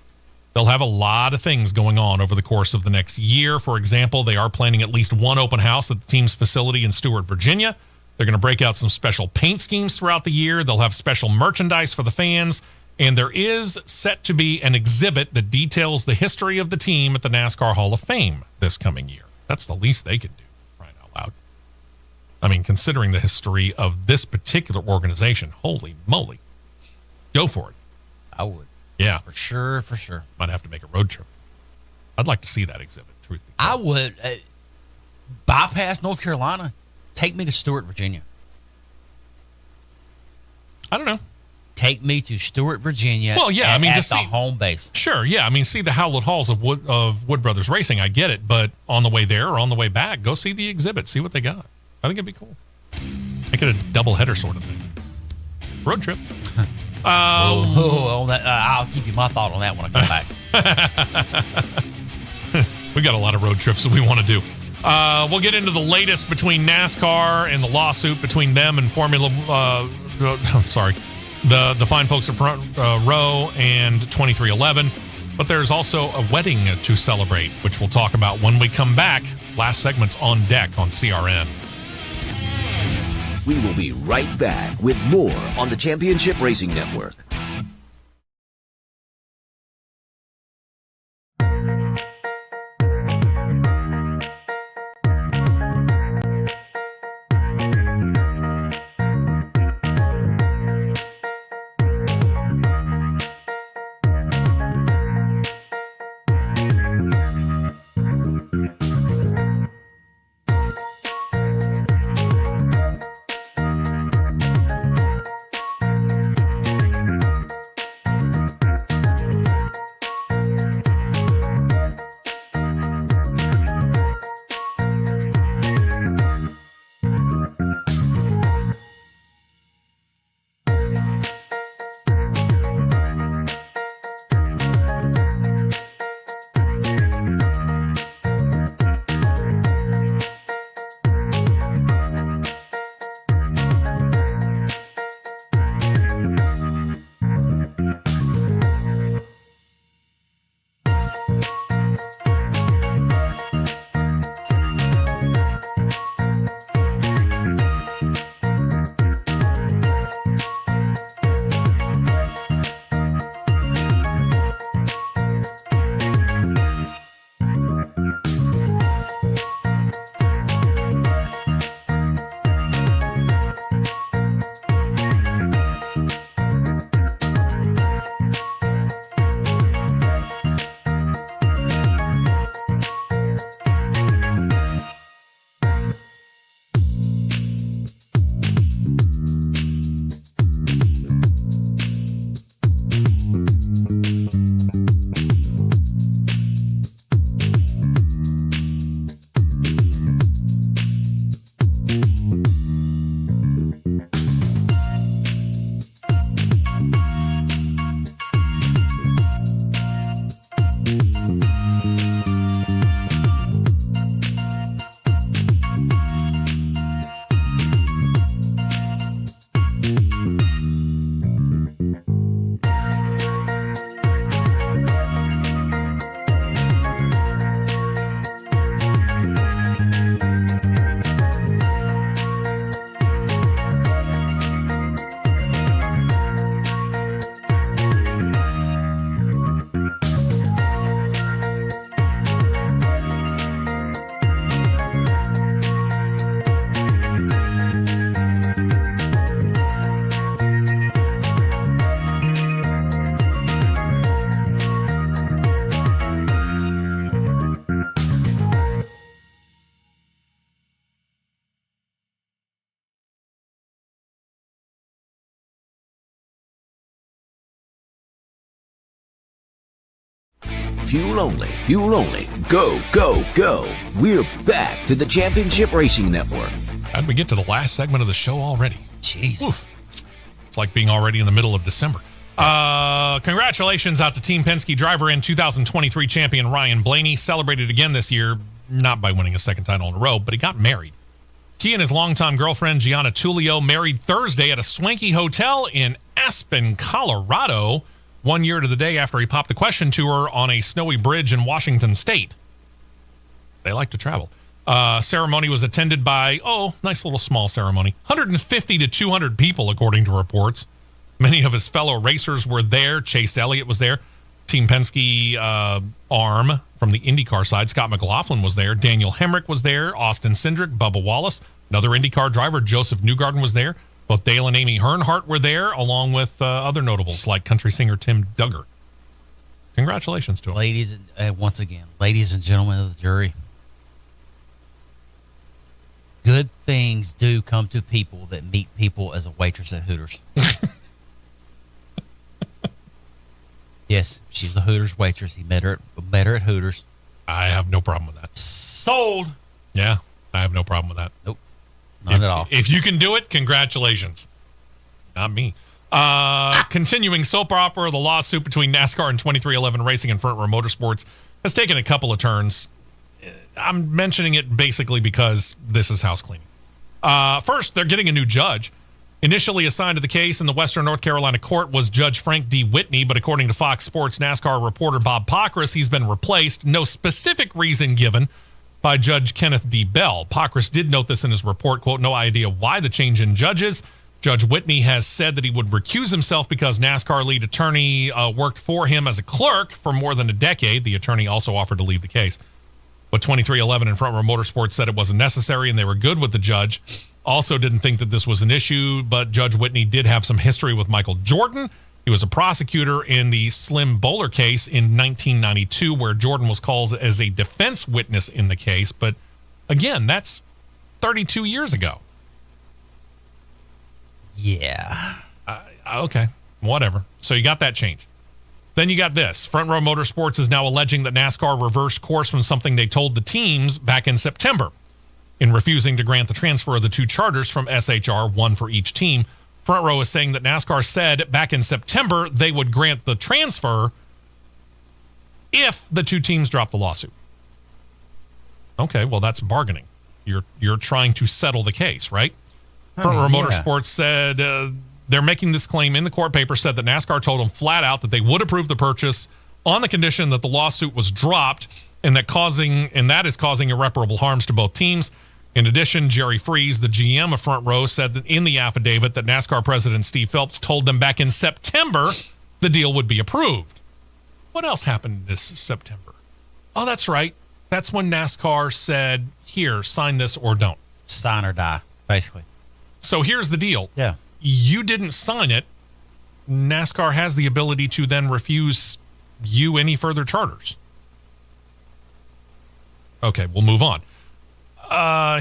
They'll have a lot of things going on over the course of the next year. For example, they are planning at least one open house at the team's facility in Stuart, Virginia. They're going to break out some special paint schemes throughout the year. They'll have special merchandise for the fans. And there is set to be an exhibit that details the history of the team at the NASCAR Hall of Fame this coming year. That's the least they could do, crying out loud. I mean, considering the history of this particular organization, holy moly. Go for it. I would. Yeah. For sure, for sure. Might have to make a road trip. I'd like to see that exhibit, truth be I told. would. Bypass North Carolina. Take me to Stuart, Virginia. I don't know. Take me to Stuart, Virginia. Well, yeah, I mean, at to the see home base. Sure, yeah. I mean, see the Howlett Halls of Wood Brothers Racing. I get it, but on the way there or on the way back, go see the exhibit, see what they got. I think it'd be cool. Make it a double header sort of thing. Road trip. I'll give you my thought on that when I come back. We got a lot of road trips that we want to do. We'll get into the latest between NASCAR and the lawsuit between them and the fine folks at Front Row and 2311. But there's also a wedding to celebrate, which we'll talk about when we come back. Last segment's on deck on CRN. We will be right back with more on the Championship Racing Network. fuel only, fuel only. Go, go, go. We're back to the Championship Racing Network. How'd we get to the last segment of the show already? Jeez. Oof. It's like being already in the middle of December. Congratulations out to Team Penske driver and 2023 champion Ryan Blaney. Celebrated again this year, not by winning a second title in a row, but he got married. He and his longtime girlfriend, Gianna Tullio, married Thursday at a swanky hotel in Aspen, Colorado, 1 year to the day after he popped the question to her on a snowy bridge in Washington State. They like to travel. Ceremony was attended by, nice little small ceremony, 150 to 200 people, according to reports. Many of his fellow racers were there. Chase Elliott was there. Team Penske arm from the Indycar side, Scott McLaughlin, was there. Daniel Hemrick was there. Austin Cindric, Bubba Wallace. Another Indycar driver, Joseph Newgarden, was there. Both Dale and Amy Earnhardt were there, along with other notables like country singer Tim Duggar. Congratulations to him. Ladies and gentlemen of the jury, good things do come to people that meet people as a waitress at Hooters. Yes, she's a Hooters waitress. He met her at Hooters. I have no problem with that. Sold. Yeah, I have no problem with that. Nope, not at all. If you can do it, congratulations. Not me. Continuing soap opera, the lawsuit between NASCAR and 2311 Racing and Front Row Motorsports has taken a couple of turns. I'm mentioning it basically because this is house cleaning. First, they're getting a new judge. Initially assigned to the case in the Western North Carolina court was Judge Frank D. Whitney, but according to Fox Sports NASCAR reporter Bob Pockris, he's been replaced. No specific reason given by Judge Kenneth D. Bell. Pockris did note this in his report, quote, no idea why the change in judges. Judge Whitney has said that he would recuse himself because NASCAR lead attorney worked for him as a clerk for more than a decade. The attorney also offered to leave the case. But 2311 and Front Row Motorsports said it wasn't necessary and they were good with the judge. Also didn't think that this was an issue, but Judge Whitney did have some history with Michael Jordan. He was a prosecutor in the Slim Bowler case in 1992, where Jordan was called as a defense witness in the case. But again, that's 32 years ago. Yeah. Okay, whatever. So you got that change. Then you got this. Front Row Motorsports is now alleging that NASCAR reversed course from something they told the teams back in September in refusing to grant the transfer of the two charters from SHR, one for each team. Front Row is saying that NASCAR said back in September they would grant the transfer if the two teams dropped the lawsuit. Okay, well, that's bargaining. You're trying to settle the case, right? Front Row Motorsports said they're making this claim in the court paper, said that NASCAR told them flat out that they would approve the purchase on the condition that the lawsuit was dropped and that is causing irreparable harms to both teams. In addition, Jerry Freese, the GM of Front Row, said that in the affidavit that NASCAR President Steve Phelps told them back in September the deal would be approved. What else happened this September? Oh, that's right. That's when NASCAR said, here, sign this or don't. Sign or die, basically. So here's the deal. Yeah. You didn't sign it. NASCAR has the ability to then refuse you any further charters. Okay, we'll move on.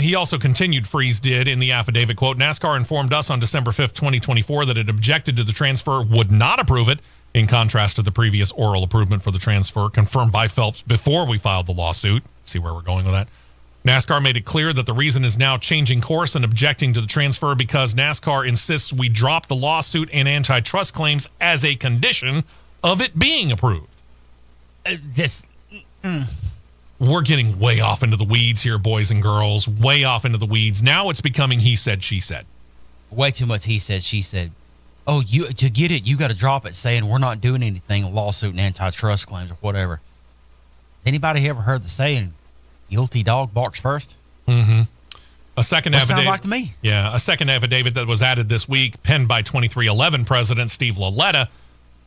He also continued, Freese did, in the affidavit, quote, NASCAR informed us on December 5th, 2024, that it objected to the transfer, would not approve it, in contrast to the previous oral approval for the transfer confirmed by Phelps before we filed the lawsuit. See where we're going with that. NASCAR made it clear that the reason is now changing course and objecting to the transfer because NASCAR insists we drop the lawsuit and antitrust claims as a condition of it being approved. We're getting way off into the weeds here, boys and girls. Way off into the weeds. Now it's becoming he said, she said. Way too much he said, she said. Oh, to get it, you got to drop it saying we're not doing anything, a lawsuit and antitrust claims or whatever. Has anybody ever heard the saying, guilty dog barks first? Mm-hmm. A second affidavit. Sounds like to me. Yeah, a second affidavit that was added this week, penned by 2311 President Steve Laletta,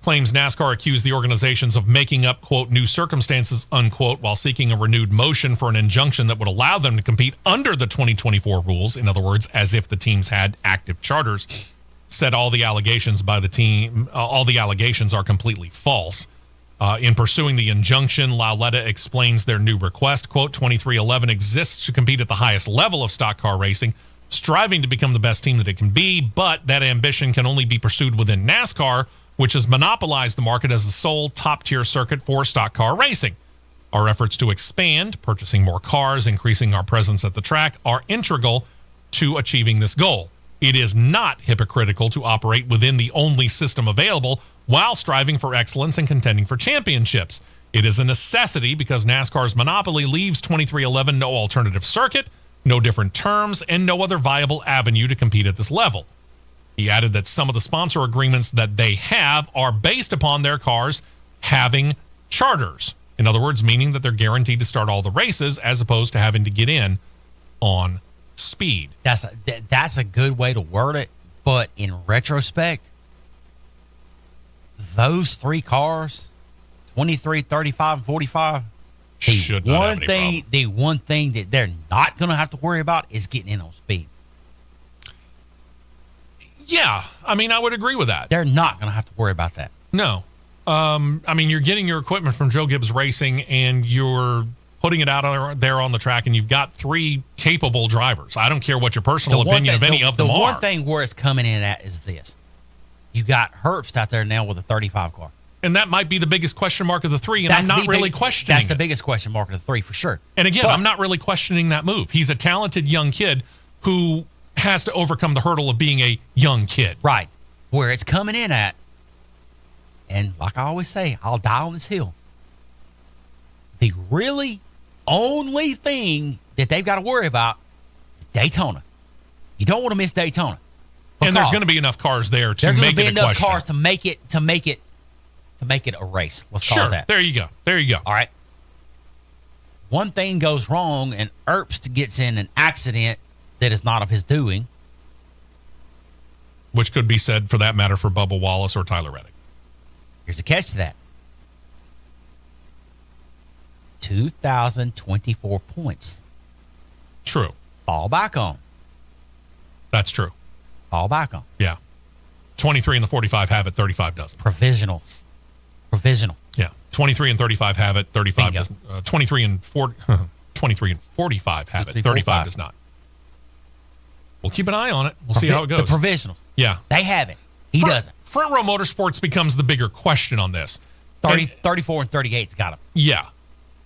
claims NASCAR accused the organizations of making up, quote, new circumstances, unquote, while seeking a renewed motion for an injunction that would allow them to compete under the 2024 rules. In other words, as if the teams had active charters. Said all the allegations by the team, all the allegations are completely false. In pursuing the injunction, Laletta explains their new request, quote, 2311 exists to compete at the highest level of stock car racing, striving to become the best team that it can be, but that ambition can only be pursued within NASCAR which has monopolized the market as the sole top-tier circuit for stock car racing. Our efforts to expand, purchasing more cars, increasing our presence at the track, are integral to achieving this goal. It is not hypocritical to operate within the only system available while striving for excellence and contending for championships. It is a necessity because NASCAR's monopoly leaves 2311 no alternative circuit, no different terms, and no other viable avenue to compete at this level. He added that some of the sponsor agreements that they have are based upon their cars having charters. In other words, meaning that they're guaranteed to start all the races as opposed to having to get in on speed. That's a good way to word it, but in retrospect, those three cars, 23, 35, and 45, should not have any problem. The one thing that they're not going to have to worry about is getting in on speed. Yeah, I mean, I would agree with that. They're not going to have to worry about that. No. I mean, you're getting your equipment from Joe Gibbs Racing, and you're putting it out there on the track, and you've got three capable drivers. I don't care what your personal opinion of any of them are. The one thing where it's coming in at is this. You got Herbst out there now with a 35 car. And that might be the biggest question mark of the three, and I'm not really questioning That's the biggest question mark of the three, for sure. And again, I'm not really questioning that move. He's a talented young kid who has to overcome the hurdle of being a young kid. Right. Where it's coming in at, and like I always say, I'll die on this hill. The really only thing that they've got to worry about is Daytona. You don't want to miss Daytona. And there's going to be enough cars there to make it a question. There's going to be enough cars to make it a race. Let's call it that. There you go. There you go. All right. One thing goes wrong and Herbst gets in an accident that is not of his doing. Which could be said, for that matter, for Bubba Wallace or Tyler Reddick. Here's a catch to that. 2,024 points. True. Fall back on. That's true. Fall back on. Yeah. 23 and the 45 have it, 35 doesn't. Provisional. Yeah. 23 and 35 have it, 35 doesn't. 23 and 45 have it, 35 does not. We'll keep an eye on it. We'll see how it goes. The provisionals. Yeah. They have it. He doesn't. Front Row Motorsports becomes the bigger question on this. 34 and 38's got him. Yeah.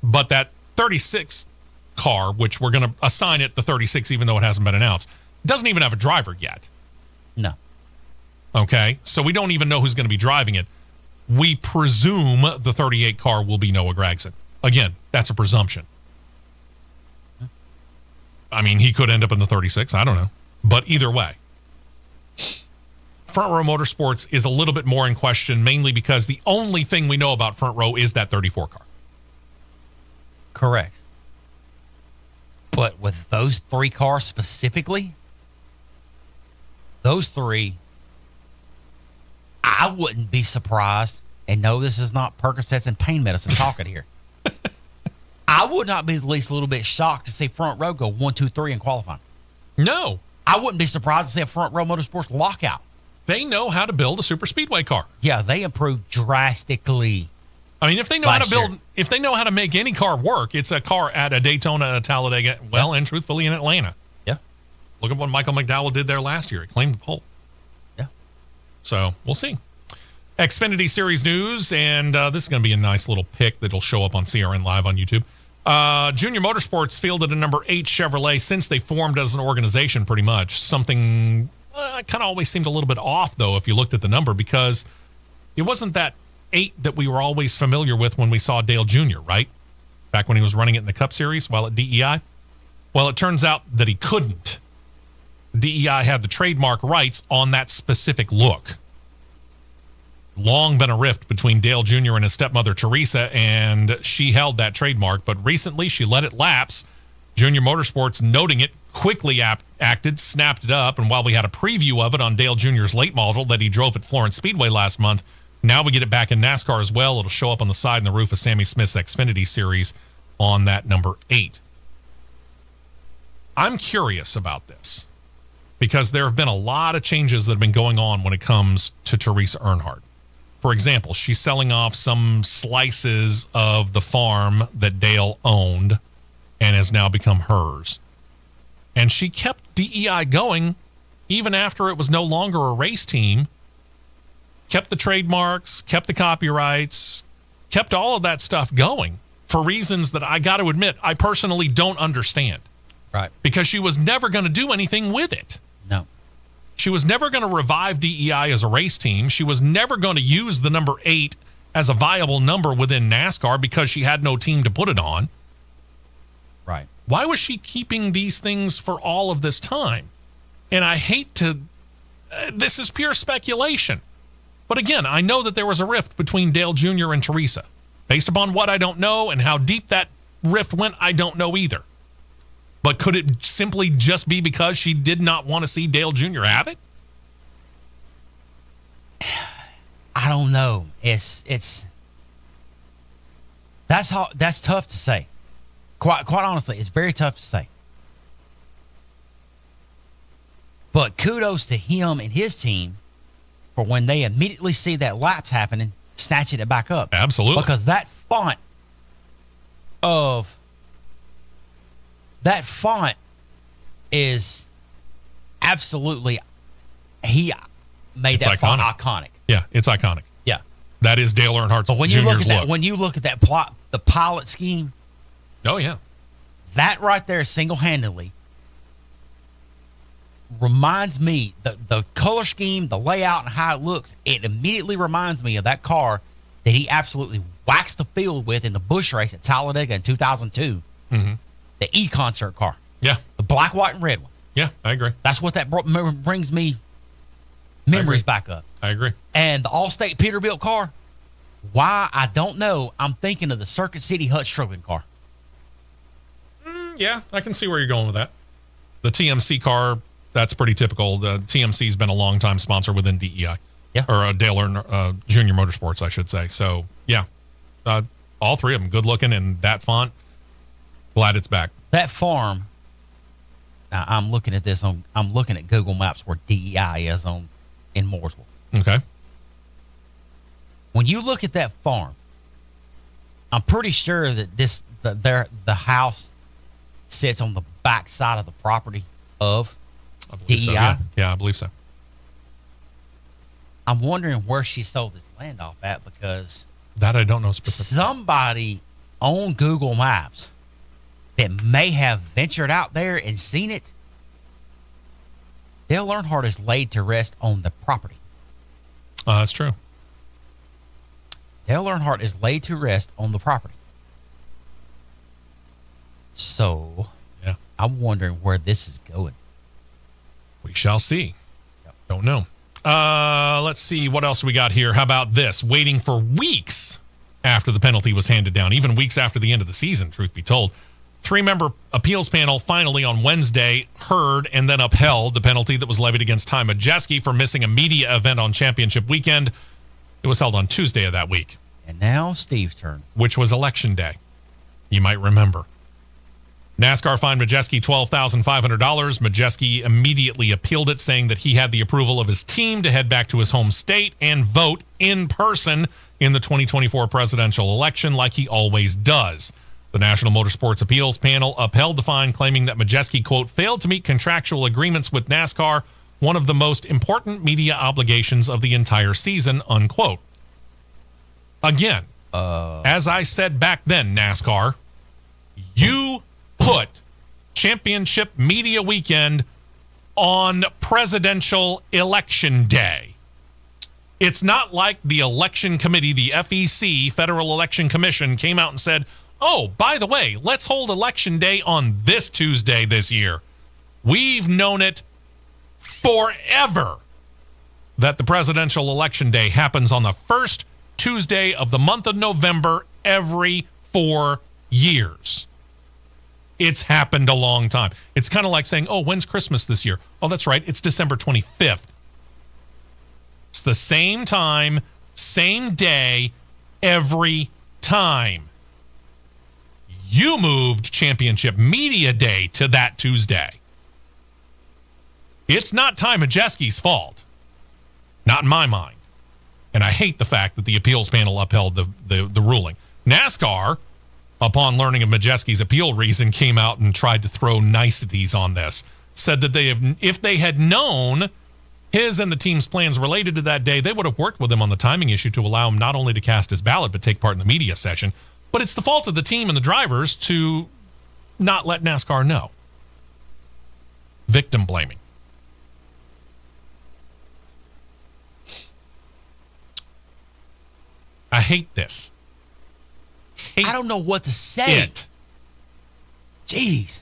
But that 36 car, which we're going to assign it the 36 even though it hasn't been announced, doesn't even have a driver yet. No. Okay? So we don't even know who's going to be driving it. We presume the 38 car will be Noah Gragson. Again, that's a presumption. I mean, he could end up in the 36. I don't know. But either way, Front Row Motorsports is a little bit more in question, mainly because the only thing we know about Front Row is that 34 car. Correct. But with those three cars specifically, those three, I wouldn't be surprised, and no, this is not Percocets and pain medicine talking here. I would not be at least a little bit shocked to see Front Row go 1, 2, 3 in qualifying. No. I wouldn't be surprised to see a Front Row Motorsports lockout. They know how to build a super speedway car. Yeah, they improved drastically. I mean, if they know how to build, if they know how to make any car work, it's a car at a Daytona, a Talladega, and truthfully in Atlanta. Yeah. Look at what Michael McDowell did there last year. He claimed the pole. Yeah. So we'll see. Xfinity Series news, and this is going to be a nice little pick that'll show up on CRN Live on YouTube. Junior Motorsports fielded a number 8 Chevrolet since they formed as an organization, pretty much. Something kind of always seemed a little bit off, though, if you looked at the number, because it wasn't that 8 that we were always familiar with when we saw Dale Jr., right? Back when he was running it in the Cup Series while at DEI. Well, it turns out that he couldn't. DEI had the trademark rights on that specific look. Long been a rift between Dale Jr. and his stepmother, Teresa, and she held that trademark, but recently she let it lapse. Junior Motorsports, noting it, quickly acted, snapped it up, and while we had a preview of it on Dale Jr.'s late model that he drove at Florence Speedway last month, now we get it back in NASCAR as well. It'll show up on the side and the roof of Sammy Smith's Xfinity Series on that number 8. I'm curious about this because there have been a lot of changes that have been going on when it comes to Teresa Earnhardt. For example, she's selling off some slices of the farm that Dale owned and has now become hers. And she kept DEI going even after it was no longer a race team. kept the trademarks, kept the copyrights, kept all of that stuff going for reasons that I got to admit I personally don't understand. Right. Because she was never going to do anything with it. No. She was never going to revive DEI as a race team. She was never going to use the number 8 as a viable number within NASCAR because she had no team to put it on. Right. Why was she keeping these things for all of this time? And I hate to... this is pure speculation. But again, I know that there was a rift between Dale Jr. and Teresa. Based upon what I don't know and how deep that rift went, I don't know either. But could it simply just be because she did not want to see Dale Jr. have it? I don't know. That's tough to say. Quite honestly, it's very tough to say. But kudos to him and his team for when they immediately see that lapse happening, snatching it back up. Absolutely. Because that font is absolutely, he made It's that font iconic. iconic. Yeah, it's iconic. Yeah. That is Dale Earnhardt's But when you Junior's look. when you look at that plot, the pilot scheme, Oh, yeah. that right there single-handedly reminds me, the color scheme, the layout, and how it looks, it immediately reminds me of that car that he absolutely waxed the field with in the Busch race at Talladega in 2002. Mm-hmm. The E-Concert car. Yeah. The black, white, and red one. Yeah, I agree. That's what that brings me memories back up. I agree. And the Allstate Peterbilt car, why, I don't know. I'm thinking of the Circuit City Hutch Strowman car. Yeah, I can see where you're going with that. The TMC car, that's pretty typical. The TMC's been a long-time sponsor within DEI. Yeah. Or Dale Junior Motorsports, I should say. So, yeah. All three of them good looking, and that font, glad it's back. That farm, now I'm looking at this I'm looking at Google Maps where DEI is in Mooresville. Okay. When you look at that farm, I'm pretty sure that the house sits on the back side of the property of I believe so, DEI. yeah, I believe so. I'm wondering where she sold this land off at, because That I don't know specifically. somebody on Google Maps that may have ventured out there and seen it, Dale Earnhardt is laid to rest on the property. That's true. Dale Earnhardt is laid to rest on the property. So, Yeah. I'm wondering where this is going. We shall see. Yep. Don't know. Let's see. What else we got here? How about this? Waiting for weeks after the penalty was handed down, even weeks after the end of the season, truth be told. 3-member appeals panel finally on Wednesday heard and then upheld the penalty that was levied against Ty Majeski for missing a media event on championship weekend. It was held on Tuesday of that week, And now Steve's turn. which was Election Day. You might remember. NASCAR fined Majeski $12,500. Majeski immediately appealed it, saying that he had the approval of his team to head back to his home state and vote in person in the 2024 presidential election like he always does. The National Motorsports Appeals Panel upheld the fine, claiming that Majeski, quote, failed to meet contractual agreements with NASCAR, one of the most important media obligations of the entire season, unquote. Again, as I said back then, NASCAR, you put championship media weekend on presidential election day. It's not like the election committee, the FEC, Federal Election Commission, came out and said, oh, by the way, let's hold election day on this Tuesday this year. We've known it forever that the presidential election day happens on the first Tuesday of the month of November every 4 years. It's happened a long time. It's kind of like saying, oh, when's Christmas this year? Oh, that's right. It's December 25th. It's the same time, same day, every time. You moved Championship Media Day to that Tuesday. It's not Ty Majeski's fault. Not in my mind. And I hate the fact that the appeals panel upheld the ruling. NASCAR, upon learning of Majeski's appeal reason, came out and tried to throw niceties on this. Said that if they had known his and the team's plans related to that day, they would have worked with him on the timing issue to allow him not only to cast his ballot, but take part in the media session. But it's the fault of the team and the drivers to not let NASCAR know. Victim blaming. I hate this. I don't know what to say. It. Jeez.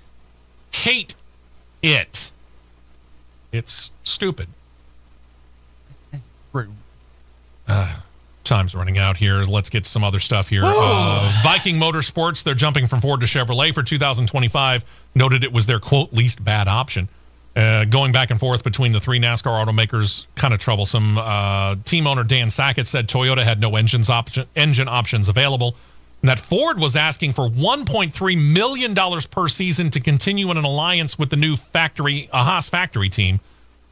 Hate it. It's stupid. Time's running out here. Let's get some other stuff here. Viking Motorsports, they're jumping from Ford to Chevrolet for 2025. Noted it was their, quote, least bad option. Going back and forth between the three NASCAR automakers, kind of troublesome. Team owner Dan Sackett said Toyota had no engine options available. And that Ford was asking for $1.3 million per season to continue in an alliance with the new Haas factory team.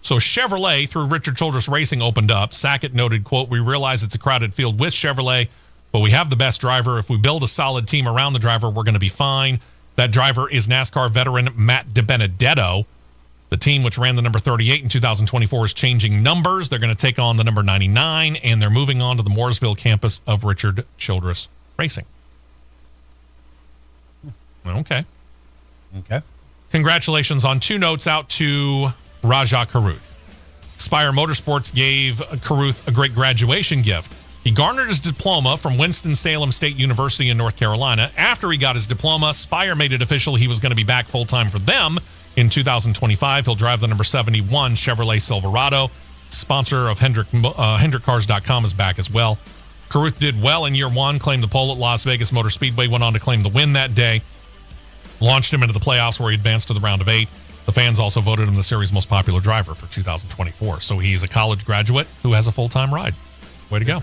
So Chevrolet, through Richard Childress Racing, opened up. Sackett noted, quote, "We realize it's a crowded field with Chevrolet, but we have the best driver. If we build a solid team around the driver, we're going to be fine." That driver is NASCAR veteran Matt DiBenedetto. The team, which ran the number 38 in 2024, is changing numbers. They're going to take on the number 99, and they're moving on to the Mooresville campus of Richard Childress Racing. Okay. Congratulations on two notes out to Rajah Caruth. Spire Motorsports gave Caruth a great graduation gift. He garnered his diploma from Winston-Salem State University in North Carolina. After he got his diploma, Spire made it official he was going to be back full-time for them in 2025. He'll drive the number 71 Chevrolet Silverado. Sponsor of HendrickCars.com is back as well. Caruth did well in year one, claimed the pole at Las Vegas Motor Speedway, went on to claim the win that day. Launched him into the playoffs where he advanced to the round of 8. The fans also voted him the series' most popular driver for 2024. So he's a college graduate who has a full-time ride. Way to go.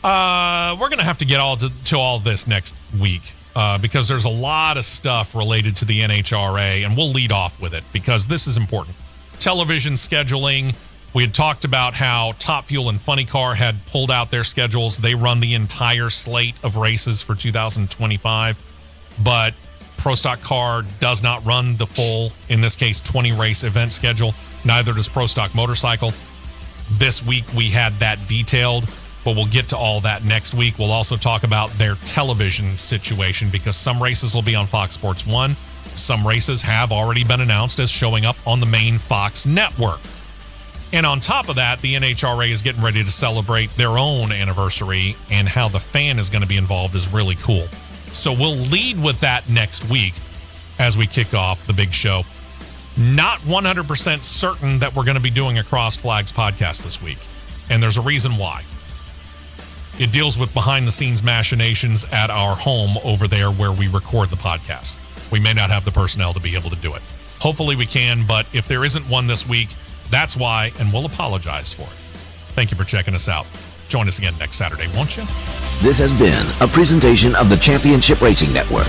We're going to have to get to all this next week because there's a lot of stuff related to the NHRA, and we'll lead off with it because this is important. Television scheduling. We had talked about how Top Fuel and Funny Car had pulled out their schedules. They run the entire slate of races for 2025, but Pro Stock Car does not run the full, in this case, 20-race event schedule. Neither does Pro Stock Motorcycle. This week we had that detailed, but we'll get to all that next week. We'll also talk about their television situation because some races will be on Fox Sports 1. Some races have already been announced as showing up on the main Fox network. And on top of that, the NHRA is getting ready to celebrate their own anniversary, and how the fan is going to be involved is really cool. So we'll lead with that next week as we kick off the big show. Not 100% certain that we're going to be doing a Crossed Flags podcast this week, and there's a reason why. It deals with behind-the-scenes machinations at our home over there where we record the podcast. We may not have the personnel to be able to do it. Hopefully we can, but if there isn't one this week, that's why, and we'll apologize for it. Thank you for checking us out. Join us again next Saturday, won't you? This has been a presentation of the Championship Racing Network.